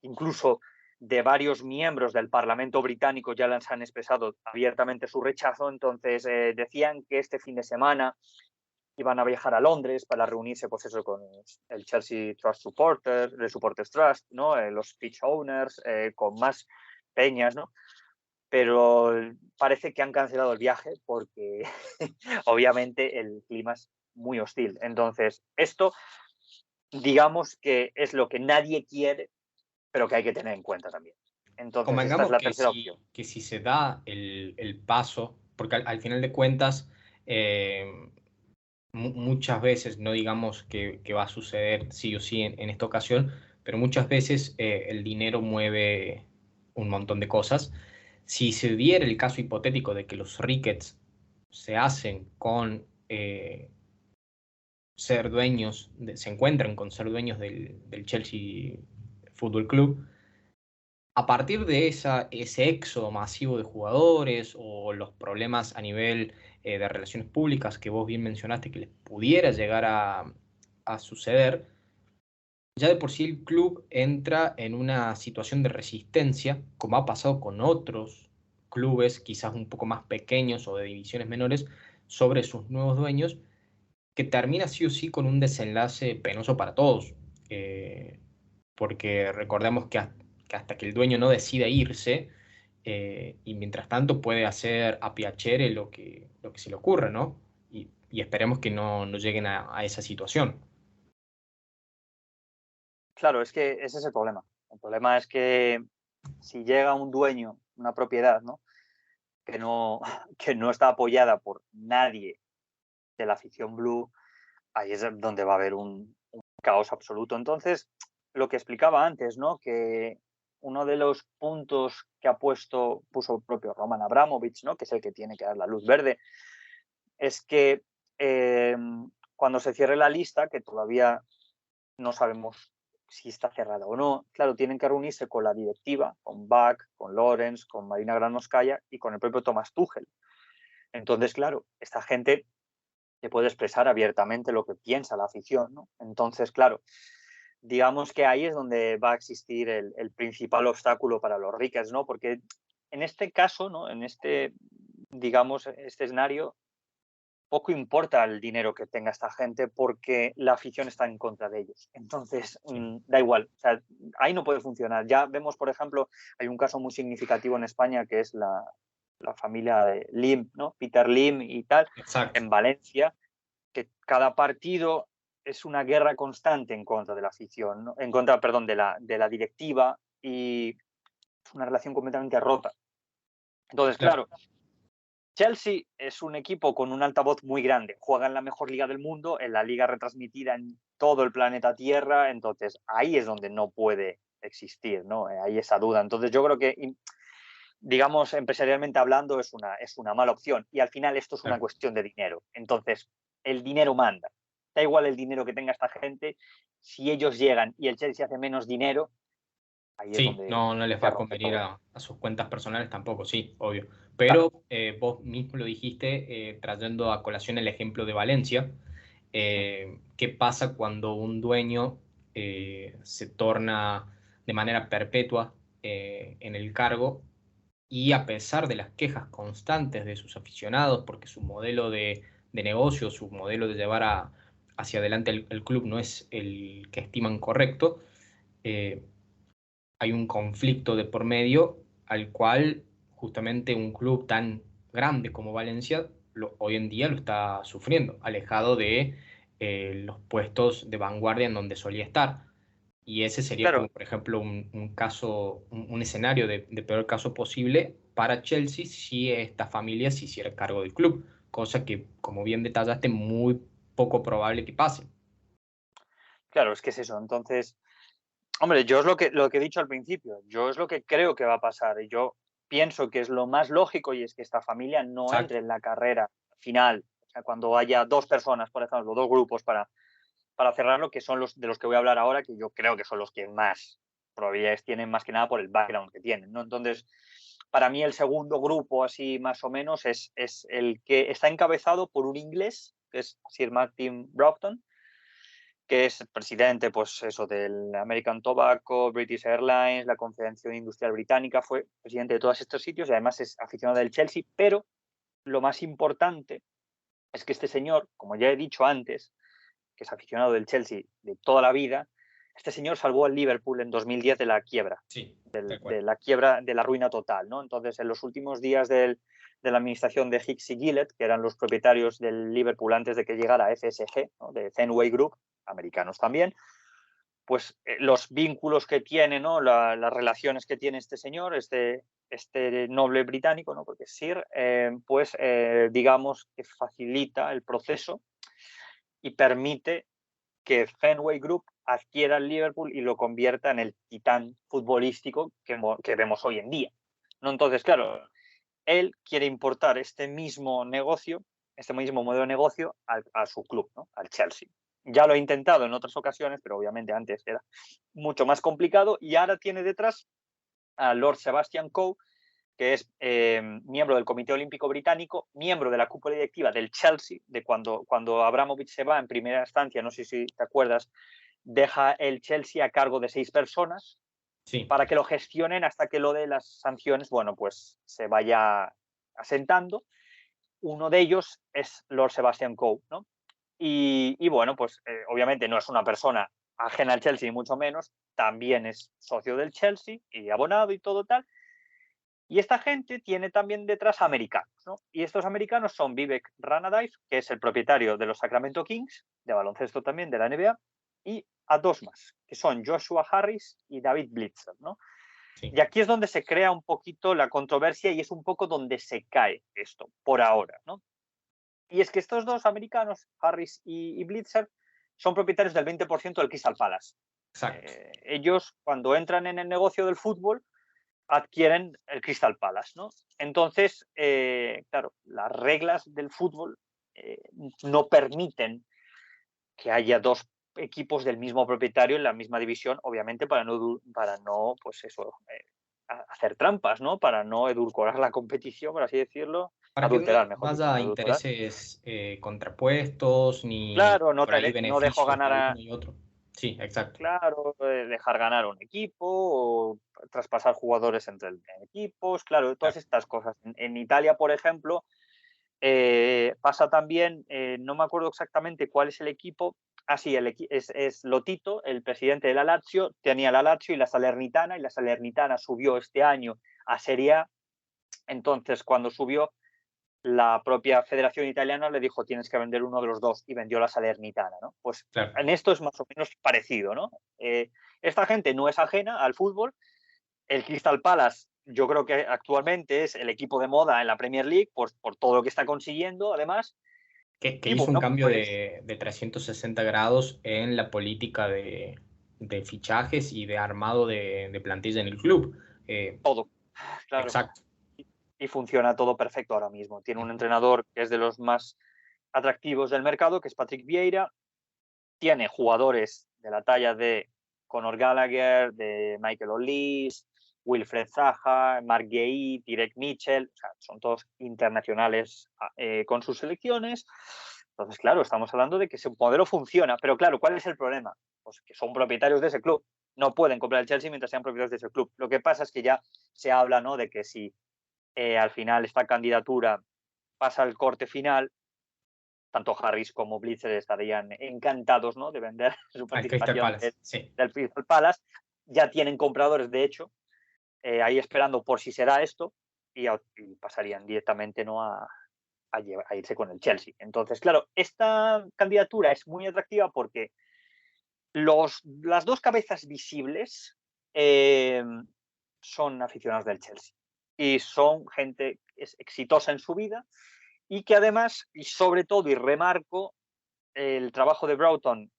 Incluso de varios miembros del Parlamento británico ya les han expresado abiertamente su rechazo. Entonces decían que este fin de semana iban a viajar a Londres para reunirse, pues eso, con el Chelsea Trust Supporters, el Supporters Trust, ¿no?, los pitch owners, con más peñas, ¿no? Pero parece que han cancelado el viaje porque obviamente el clima es muy hostil. Entonces, esto, digamos que es lo que nadie quiere, pero que hay que tener en cuenta también. Entonces, esta es la tercera opción. Que si se da el paso, porque al final de cuentas, muchas veces, no digamos que va a suceder sí o sí en esta ocasión, pero muchas veces el dinero mueve un montón de cosas. Si se diera el caso hipotético de que los Ricketts se hacen con ser dueños, se encuentran con ser dueños del Chelsea Football Club, a partir de ese éxodo masivo de jugadores o los problemas a nivel de relaciones públicas que vos bien mencionaste que les pudiera llegar a suceder, ya de por sí el club entra en una situación de resistencia, como ha pasado con otros clubes, quizás un poco más pequeños o de divisiones menores, sobre sus nuevos dueños, que termina sí o sí con un desenlace penoso para todos. Porque recordemos que hasta que el dueño no decida irse, y mientras tanto puede hacer a piacere lo que se le ocurra, ¿no? Y esperemos que no lleguen a esa situación. Claro, es que ese es el problema. El problema es que si llega un dueño, una propiedad, ¿no?, que no, que no está apoyada por nadie de la afición blue, ahí es donde va a haber un caos absoluto. Entonces, lo que explicaba antes, ¿no?, que uno de los puntos que puso el propio Roman Abramovich, ¿no?, que es el que tiene que dar la luz verde, es que cuando se cierre la lista, que todavía no sabemos si está cerrada o no, claro, tienen que reunirse con la directiva, con Bach, con Lorenz, con Marina Granovskaya y con el propio Thomas Tuchel. Entonces, claro, esta gente que puede expresar abiertamente lo que piensa la afición, ¿no? Entonces, claro, digamos que ahí es donde va a existir el principal obstáculo para los Ricketts, ¿no? Porque en este caso, ¿no?, en este, digamos, este escenario, poco importa el dinero que tenga esta gente porque la afición está en contra de ellos. Entonces, da igual. O sea, ahí no puede funcionar. Ya vemos, por ejemplo, hay un caso muy significativo en España que es la familia de Lim, ¿no?, Peter Lim y tal, Exacto. en Valencia, que cada partido es una guerra constante en contra de la afición, ¿no?, en contra, perdón, de la directiva, y es una relación completamente rota. Entonces, claro, Chelsea es un equipo con un altavoz muy grande, juega en la mejor liga del mundo, en la liga retransmitida en todo el planeta Tierra, entonces ahí es donde no puede existir, ¿no?, hay esa duda. Entonces yo creo que, digamos, empresarialmente hablando, es una mala opción, y al final esto es una cuestión de dinero. Entonces, el dinero manda. Da igual el dinero que tenga esta gente, si ellos llegan y el Chelsea hace menos dinero, ahí es Sí, donde no les va se a rompe convenir todo. a sus cuentas personales tampoco, sí, obvio. Claro. Pero vos mismo lo dijiste, trayendo a colación el ejemplo de Valencia. qué pasa cuando un dueño se torna de manera perpetua en el cargo y a pesar de las quejas constantes de sus aficionados, porque su modelo de negocio, su modelo de llevar hacia adelante el club no es el que estiman correcto, eh, hay un conflicto de por medio al cual justamente un club tan grande como Valencia hoy en día lo está sufriendo, alejado de los puestos de vanguardia en donde solía estar. Y ese sería como, Claro, por ejemplo, un caso, un escenario de peor caso posible para Chelsea si esta familia se hiciera cargo del club, cosa que, como bien detallaste, muy poco probable que pase. claro, es que es eso. Entonces, hombre, yo es lo que he dicho al principio, yo es lo que creo que va a pasar y yo pienso que es lo más lógico y es que esta familia no entre Exacto. en la carrera final, o sea, cuando haya dos personas, por ejemplo, dos grupos para cerrarlo, que son los de los que voy a hablar ahora, que yo creo que son los que más probabilidades tienen, más que nada por el background que tienen, ¿no? Entonces, para mí el segundo grupo, así más o menos, es el que está encabezado por un inglés, que es Sir Martin Broughton, que es presidente, pues eso, del American Tobacco, British Airlines, la Confederación Industrial Británica, fue presidente de todos estos sitios y además es aficionado del Chelsea, pero lo más importante es que este señor, como ya he dicho antes, que es aficionado del Chelsea de toda la vida, este señor salvó al Liverpool en 2010 de la quiebra, Sí, tal de cual. la quiebra, de la ruina total, ¿no? Entonces, en los últimos días de la administración de Hicks y Gillett, que eran los propietarios del Liverpool antes de que llegara FSG, ¿no? De Fenway Group, americanos también, pues los vínculos que tiene, ¿no? Las relaciones que tiene este señor, este noble británico, ¿no? Porque es Sir, pues digamos que facilita el proceso y permite que Fenway Group adquiera el Liverpool y lo convierta en el titán futbolístico que vemos hoy en día, ¿no? Entonces, claro, él quiere importar este mismo negocio, este mismo modelo de negocio a su club, ¿no? Al Chelsea. Ya lo he intentado en otras ocasiones, pero obviamente antes era mucho más complicado y ahora tiene detrás a Lord Sebastian Coe, que es miembro del Comité Olímpico Británico, miembro de la cúpula directiva del Chelsea, de cuando Abramovich se va en primera instancia, no sé si te acuerdas, deja el Chelsea a cargo de 6 personas Sí, para que lo gestionen hasta que lo de las sanciones, bueno, pues se vaya asentando. Uno de ellos es Lord Sebastian Coe, ¿no? Y bueno, pues obviamente no es una persona ajena al Chelsea, ni mucho menos, también es socio del Chelsea y abonado y todo tal. Y esta gente tiene también detrás americanos, ¿no? Y estos americanos son Vivek Ranadive, que es el propietario de los Sacramento Kings, de baloncesto también, de la NBA, y a dos más, que son Joshua Harris y David Blitzer, ¿no? sí. Y aquí es donde se crea un poquito la controversia y es un poco donde se cae esto, por ahora, ¿no? Y es que estos dos americanos, Harris y Blitzer, son propietarios del 20% del Crystal Palace. Exacto. Ellos, cuando entran en el negocio del fútbol, adquieren el Crystal Palace, ¿no? Entonces, claro, las reglas del fútbol no permiten que haya dos equipos del mismo propietario en la misma división, obviamente para no pues eso, hacer trampas, ¿no? Para no edulcorar la competición, por así decirlo, Para que no adulterar, mejor dicho, vaya no a edulcorar. intereses contrapuestos ni Claro, por ahí no dejo beneficios ganar de a, uno y otro. Sí, exacto. claro, dejar ganar a un equipo o traspasar jugadores entre equipos, claro, todas Claro. estas cosas. En Italia, por ejemplo, pasa también, no me acuerdo exactamente cuál es el equipo. Ah, sí, es Lotito, el presidente de la Lazio, tenía la Lazio y la Salernitana subió este año a Serie A. Entonces, cuando subió, la propia Federación Italiana le dijo tienes que vender uno de los dos y vendió la Salernitana, ¿no? Pues Claro. en esto es más o menos parecido, ¿no? Esta gente no es ajena al fútbol. El Crystal Palace yo creo que actualmente es el equipo de moda en la Premier League por todo lo que está consiguiendo, además. Que Y hizo un bueno, cambio pues de 360 grados en la política de fichajes y de armado de plantilla en el club. todo, claro. Exacto. Y funciona todo perfecto ahora mismo. Tiene un entrenador que es de los más atractivos del mercado, que es Patrick Vieira. Tiene jugadores de la talla de Conor Gallagher, de Michael O'Leary, Wilfred Zaha, Mark Guehi, Dirk Mitchell, o sea, son todos internacionales con sus selecciones. Entonces, claro, estamos hablando de que ese modelo funciona, pero claro, ¿cuál es el problema? Pues que son propietarios de ese club. No pueden comprar el Chelsea mientras sean propietarios de ese club. Lo que pasa es que ya se habla, ¿no?, de que si al final esta candidatura pasa al corte final, tanto Harris como Blitzer estarían encantados, ¿no?, de vender su Al Crystal participación Palace, sí. del Crystal Palace. Ya tienen compradores, de hecho, ahí esperando por si será esto, y pasarían directamente, ¿no?, a irse con el Chelsea. Entonces, claro, esta candidatura es muy atractiva porque las dos cabezas visibles son aficionados del Chelsea y son gente exitosa en su vida y que además, y sobre todo, y remarco, el trabajo de Broughton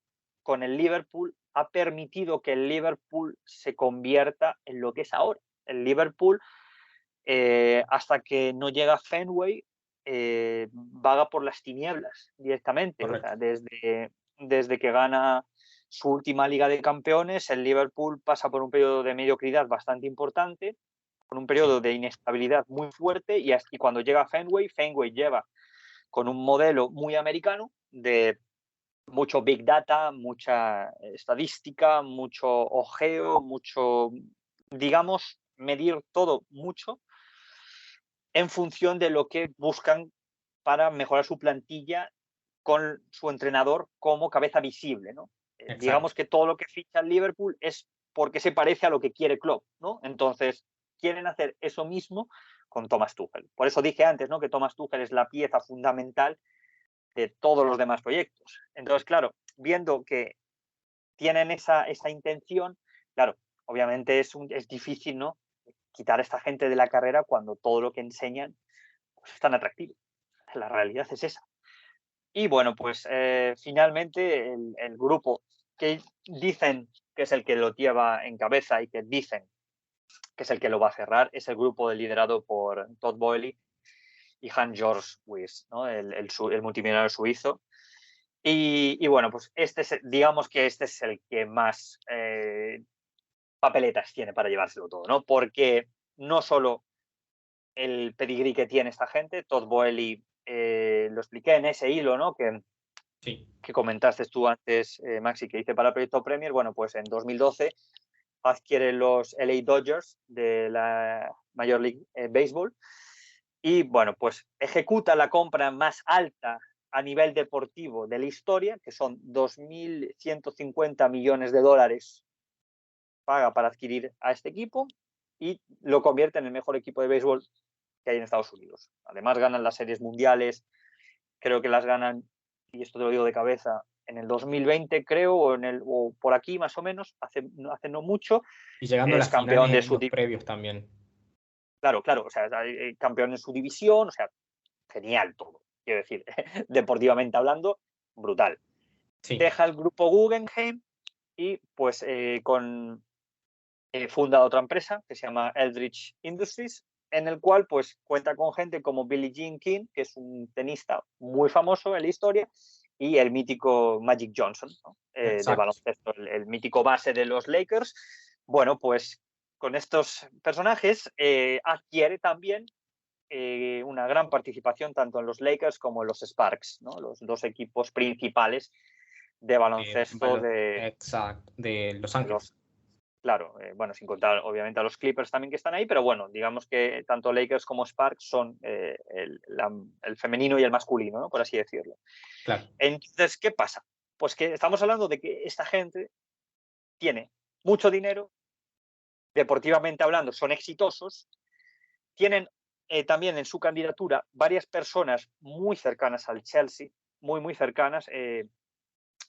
con el Liverpool ha permitido que el Liverpool se convierta en lo que es ahora. El Liverpool, hasta que no llega a Fenway, vaga por las tinieblas directamente. O sea, desde que gana su última Liga de Campeones, el Liverpool pasa por un periodo de mediocridad bastante importante, por un periodo de inestabilidad muy fuerte, y cuando llega a Fenway lleva con un modelo muy americano de mucho big data, mucha estadística, mucho ojeo, mucho, digamos, medir todo mucho en función de lo que buscan para mejorar su plantilla con su entrenador como cabeza visible, ¿no? Digamos que todo lo que ficha el Liverpool es porque se parece a lo que quiere Klopp, ¿no? Entonces, quieren hacer eso mismo con Thomas Tuchel. Por eso dije antes, ¿no?, que Thomas Tuchel es la pieza fundamental de todos los demás proyectos. Entonces, claro, viendo que tienen esa intención, claro, obviamente es difícil, ¿no?, quitar a esta gente de la carrera cuando todo lo que enseñan pues, es tan atractivo. La realidad es esa. Y bueno, pues finalmente el grupo que dicen que es el que lo lleva en cabeza y que dicen que es el que lo va a cerrar es el grupo liderado por Todd Boehly y Hans-Georg Wyss, ¿no?, el multimillonario suizo. Y bueno, pues digamos que este es el que más papeletas tiene para llevárselo todo, ¿no? Porque no solo el pedigrí que tiene esta gente, Todd Boehly, lo expliqué en ese hilo, ¿no?, que comentaste tú antes, Maxi, que hice para el proyecto Premier. Bueno, pues en 2012 adquiere los LA Dodgers de la Major League Baseball y, bueno, pues ejecuta la compra más alta a nivel deportivo de la historia, que son 2.150 millones de dólares paga para adquirir a este equipo y lo convierte en el mejor equipo de béisbol que hay en Estados Unidos. Además ganan las series mundiales, creo que las ganan, y esto te lo digo de cabeza, en el 2020 creo, o por aquí más o menos, hace no mucho. Y llegando a Es las campeón de finales en su los previos también. Claro, o sea, campeón en su división, o sea, genial todo. Quiero decir, deportivamente hablando, brutal. Sí. Deja el grupo Guggenheim y pues funda otra empresa que se llama Eldridge Industries, en el cual pues cuenta con gente como Billie Jean King, que es un tenista muy famoso en la historia, y el mítico Magic Johnson, ¿no?, de baloncesto, el mítico base de los Lakers. Bueno, pues con estos personajes adquiere también una gran participación tanto en los Lakers como en los Sparks, ¿no?, los dos equipos principales de baloncesto de Los Ángeles. Claro, bueno, sin contar obviamente a los Clippers también que están ahí, pero bueno, digamos que tanto Lakers como Sparks son el femenino y el masculino, ¿no?, por así decirlo. Claro. Entonces, ¿qué pasa? Pues que estamos hablando de que esta gente tiene mucho dinero, deportivamente hablando son exitosos, tienen también en su candidatura varias personas muy cercanas al Chelsea, muy, muy cercanas.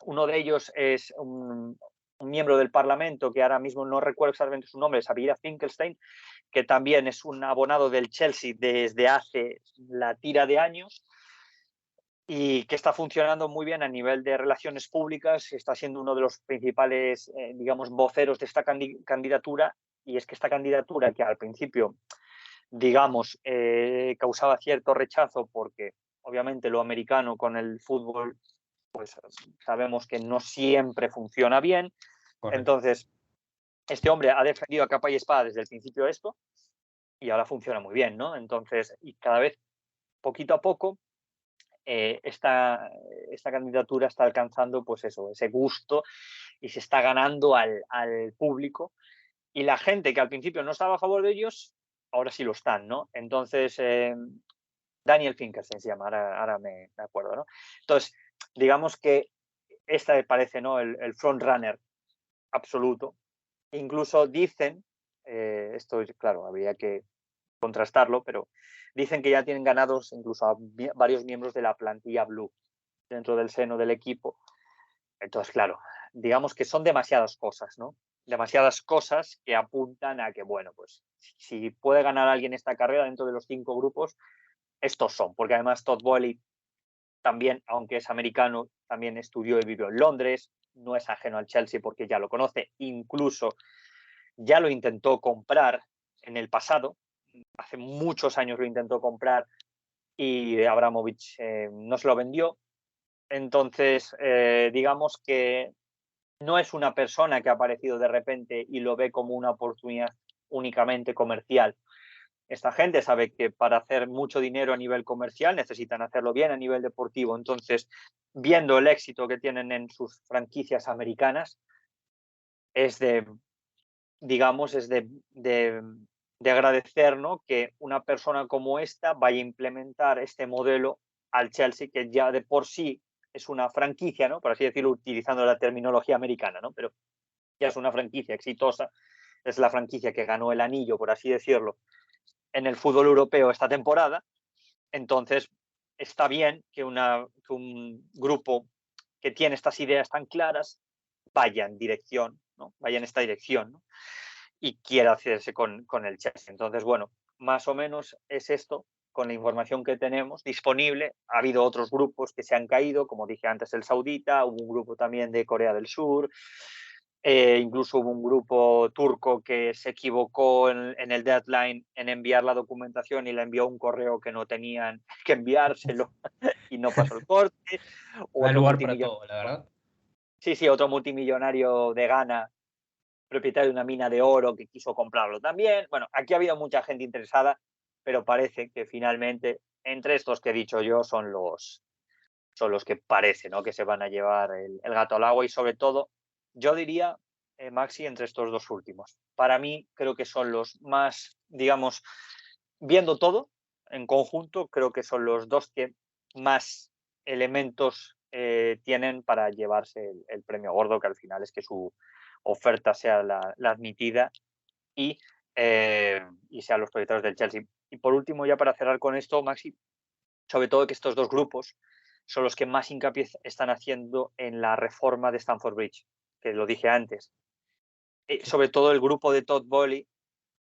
Uno de ellos es un miembro del Parlamento, que ahora mismo no recuerdo exactamente su nombre, Sabina Finkelstein, que también es un abonado del Chelsea desde hace la tira de años y que está funcionando muy bien a nivel de relaciones públicas, está siendo uno de los principales, digamos, voceros de esta candidatura. Y es que esta candidatura, que al principio, digamos, causaba cierto rechazo porque obviamente lo americano con el fútbol, pues sabemos que no siempre funciona bien. Correcto. Entonces, este hombre ha defendido a capa y espada desde el principio esto y ahora funciona muy bien, ¿no? Entonces, y cada vez, poquito a poco, esta candidatura está alcanzando, pues eso, ese gusto y se está ganando al público. Y la gente que al principio no estaba a favor de ellos, ahora sí lo están, ¿no? Entonces, Daniel Finkelstein se llama, ahora me acuerdo, ¿no? Entonces, digamos que esta me parece, ¿no?, el frontrunner absoluto. Incluso dicen, esto claro, habría que contrastarlo, pero dicen que ya tienen ganados incluso a varios miembros de la plantilla Blue dentro del seno del equipo. Entonces, claro, digamos que son demasiadas cosas, ¿no? Demasiadas cosas que apuntan a que, bueno, pues si puede ganar alguien esta carrera dentro de los 5 grupos, estos son, porque además Todd Boehly también, aunque es americano, también estudió y vivió en Londres, no es ajeno al Chelsea porque ya lo conoce, incluso ya lo intentó comprar en el pasado, hace muchos años lo intentó comprar y Abramovich no se lo vendió. Entonces, digamos que no es una persona que ha aparecido de repente y lo ve como una oportunidad únicamente comercial. Esta gente sabe que para hacer mucho dinero a nivel comercial necesitan hacerlo bien a nivel deportivo. Entonces, viendo el éxito que tienen en sus franquicias americanas, es de, digamos, es de agradecer, ¿no?, que una persona como esta vaya a implementar este modelo al Chelsea, que ya de por sí es una franquicia, ¿no?, por así decirlo, utilizando la terminología americana, ¿no?, pero ya es una franquicia exitosa, es la franquicia que ganó el anillo, por así decirlo, en el fútbol europeo esta temporada. Entonces, está bien que un grupo que tiene estas ideas tan claras vaya en dirección, ¿no?, vaya en esta dirección, ¿no?, y quiera hacerse con el Chelsea. Entonces, bueno, más o menos es esto, con la información que tenemos disponible. Ha habido otros grupos que se han caído, como dije antes, el saudita, hubo un grupo también de Corea del Sur, incluso hubo un grupo turco que se equivocó en el deadline en enviar la documentación y le envió un correo que no tenían que enviárselo y no pasó el corte. Da Otro lugar para multimillonario, todo, la verdad. sí, sí, otro multimillonario de Ghana, propietario de una mina de oro, que quiso comprarlo también. Bueno, aquí ha habido mucha gente interesada, pero parece que finalmente entre estos que he dicho yo son los que parece, ¿no?, que se van a llevar el gato al agua. Y sobre todo, yo diría, Maxi, entre estos dos últimos. Para mí creo que son los más, digamos, viendo todo en conjunto, creo que son los dos que más elementos tienen para llevarse el premio gordo, que al final es que su oferta sea la admitida y, y sean los propietarios del Chelsea. Y por último, ya para cerrar con esto, Maxi, sobre todo que estos dos grupos son los que más hincapié están haciendo en la reforma de Stamford Bridge, que lo dije antes. Sobre todo el grupo de Todd Boehly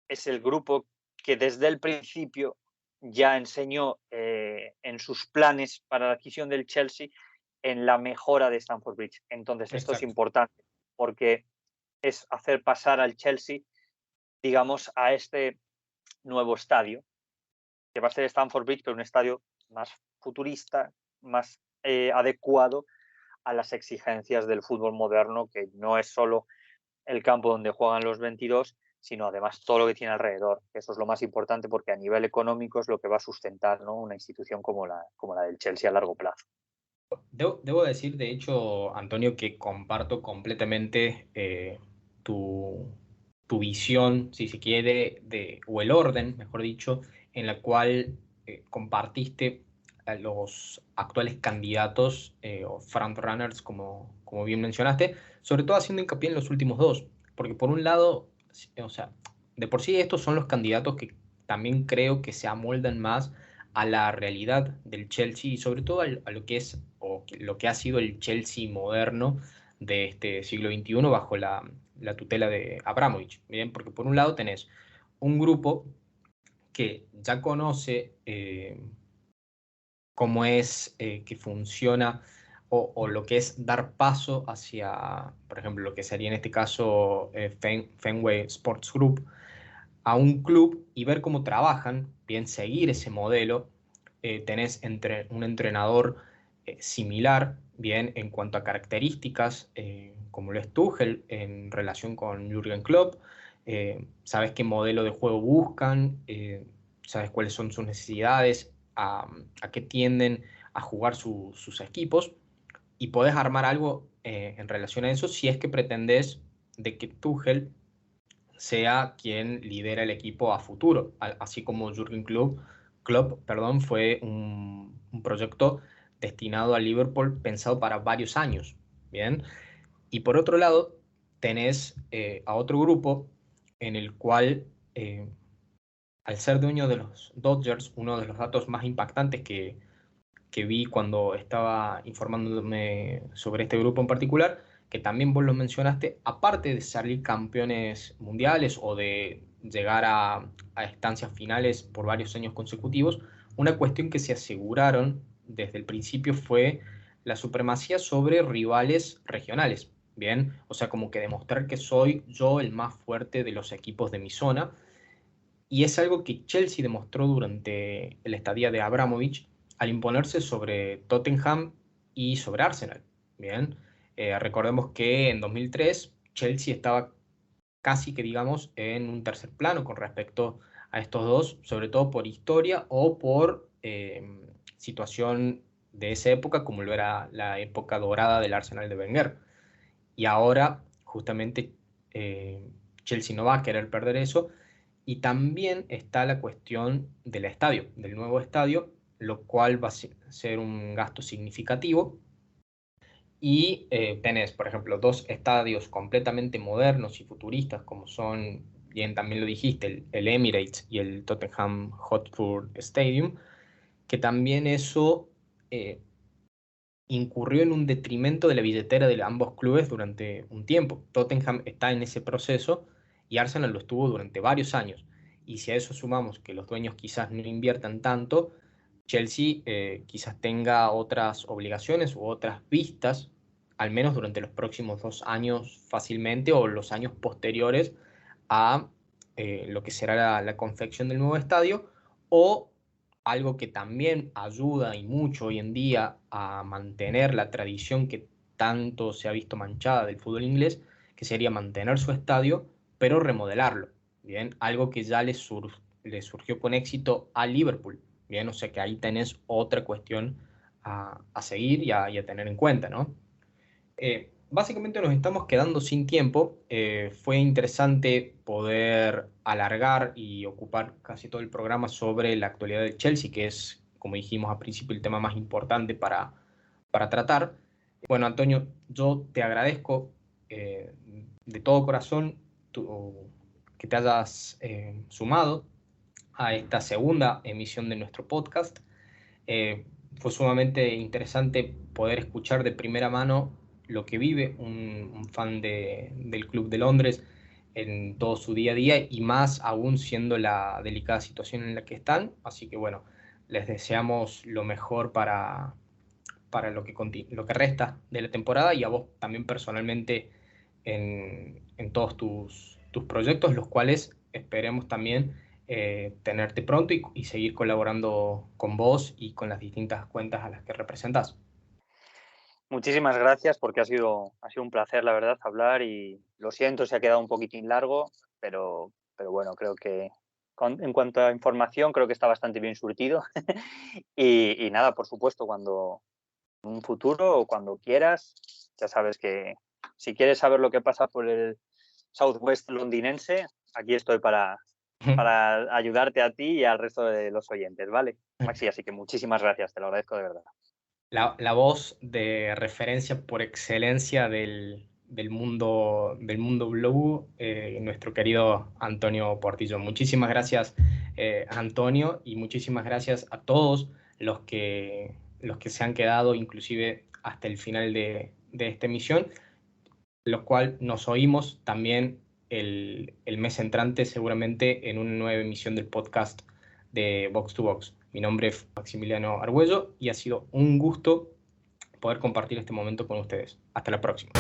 es el grupo que desde el principio ya enseñó en sus planes para la adquisición del Chelsea en la mejora de Stamford Bridge. Entonces, esto es Exacto. importante porque es hacer pasar al Chelsea, digamos, a este nuevo estadio, que va a ser Stamford Bridge, pero un estadio más futurista, más adecuado a las exigencias del fútbol moderno, que no es solo el campo donde juegan los 22, sino además todo lo que tiene alrededor. Eso es lo más importante porque a nivel económico es lo que va a sustentar, ¿no?, una institución como la del Chelsea a largo plazo. Debo decir, de hecho, Antonio, que comparto completamente tu, tu visión, si se quiere, o el orden, mejor dicho, en la cual compartiste a los actuales candidatos o frontrunners, como bien mencionaste, sobre todo haciendo hincapié en los últimos dos, porque por un lado, o sea, de por sí estos son los candidatos que también creo que se amoldan más a la realidad del Chelsea y sobre todo a lo que es o lo que ha sido el Chelsea moderno de este siglo XXI bajo la tutela de Abramovich. Bien, porque por un lado tenés un grupo que ya conoce cómo es que funciona o lo que es dar paso hacia, por ejemplo, lo que sería en este caso Fenway Sports Group, a un club y ver cómo trabajan, bien seguir ese modelo. Tenés un entrenador similar, bien en cuanto a características, como lo es Tuchel en relación con Jürgen Klopp. Sabes qué modelo de juego buscan, sabes cuáles son sus necesidades, a qué tienden a jugar sus equipos, y podés armar algo en relación a eso si es que pretendés de que Tuchel sea quien lidera el equipo a futuro, así como Jürgen Klopp, fue un proyecto destinado a Liverpool pensado para varios años, ¿bien? Y por otro lado, tenés a otro grupo en el cual, al ser dueño de los Dodgers, uno de los datos más impactantes que vi cuando estaba informándome sobre este grupo en particular, que también vos lo mencionaste, aparte de salir campeones mundiales o de llegar a estancias finales por varios años consecutivos, una cuestión que se aseguraron desde el principio fue la supremacía sobre rivales regionales. Bien, o sea, como que demostrar que soy yo el más fuerte de los equipos de mi zona. Y es algo que Chelsea demostró durante la estadía de Abramovich al imponerse sobre Tottenham y sobre Arsenal. Bien, recordemos que en 2003 Chelsea estaba casi que, digamos, en un tercer plano con respecto a estos dos, sobre todo por historia o por situación de esa época, como lo era la época dorada del Arsenal de Wenger. Y ahora, justamente, Chelsea no va a querer perder eso. Y también está la cuestión del estadio, del nuevo estadio, lo cual va a ser un gasto significativo. Y tenés, por ejemplo, dos estadios completamente modernos y futuristas, como son, bien también lo dijiste, el Emirates y el Tottenham Hotspur Stadium, que también eso incurrió en un detrimento de la billetera de ambos clubes durante un tiempo. Tottenham está en ese proceso y Arsenal lo estuvo durante varios años. Y si a eso sumamos que los dueños quizás no inviertan tanto, Chelsea quizás tenga otras obligaciones u otras vistas, al menos durante los próximos 2 años fácilmente, o los años posteriores a lo que será la confección del nuevo estadio, o algo que también ayuda y mucho hoy en día a mantener la tradición que tanto se ha visto manchada del fútbol inglés, que sería mantener su estadio, pero remodelarlo, ¿bien? Algo que ya le surgió con éxito a Liverpool, ¿bien? O sea que ahí tenés otra cuestión a seguir y a tener en cuenta, ¿no? Básicamente nos estamos quedando sin tiempo. Fue interesante poder alargar y ocupar casi todo el programa sobre la actualidad del Chelsea, que es, como dijimos al principio, el tema más importante para tratar. Bueno, Antonio, yo te agradezco de todo corazón que te hayas sumado a esta segunda emisión de nuestro podcast. Eh, Fue sumamente interesante poder escuchar de primera mano lo que vive un fan del Club de Londres en todo su día a día, y más aún siendo la delicada situación en la que están. Así que bueno, les deseamos lo mejor para lo que resta de la temporada, y a vos también personalmente en todos tus proyectos, los cuales esperemos también tenerte pronto y seguir colaborando con vos y con las distintas cuentas a las que representas. Muchísimas gracias porque ha sido un placer, la verdad, hablar, y lo siento si ha quedado un poquitín largo, pero bueno, creo que en cuanto a información creo que está bastante bien surtido. Y nada, por supuesto, cuando en un futuro o cuando quieras, ya sabes que si quieres saber lo que pasa por el Southwest londinense, aquí estoy para ayudarte a ti y al resto de los oyentes, ¿vale? Maxi, así que muchísimas gracias, te lo agradezco de verdad. La voz de referencia por excelencia del mundo blue, nuestro querido Antonio Portillo. Muchísimas gracias, Antonio, y muchísimas gracias a todos los que se han quedado inclusive hasta el final de esta emisión, lo cual nos oímos también el mes entrante, seguramente en una nueva emisión del podcast de Box to Box. Mi nombre es Maximiliano Argüello y ha sido un gusto poder compartir este momento con ustedes. Hasta la próxima.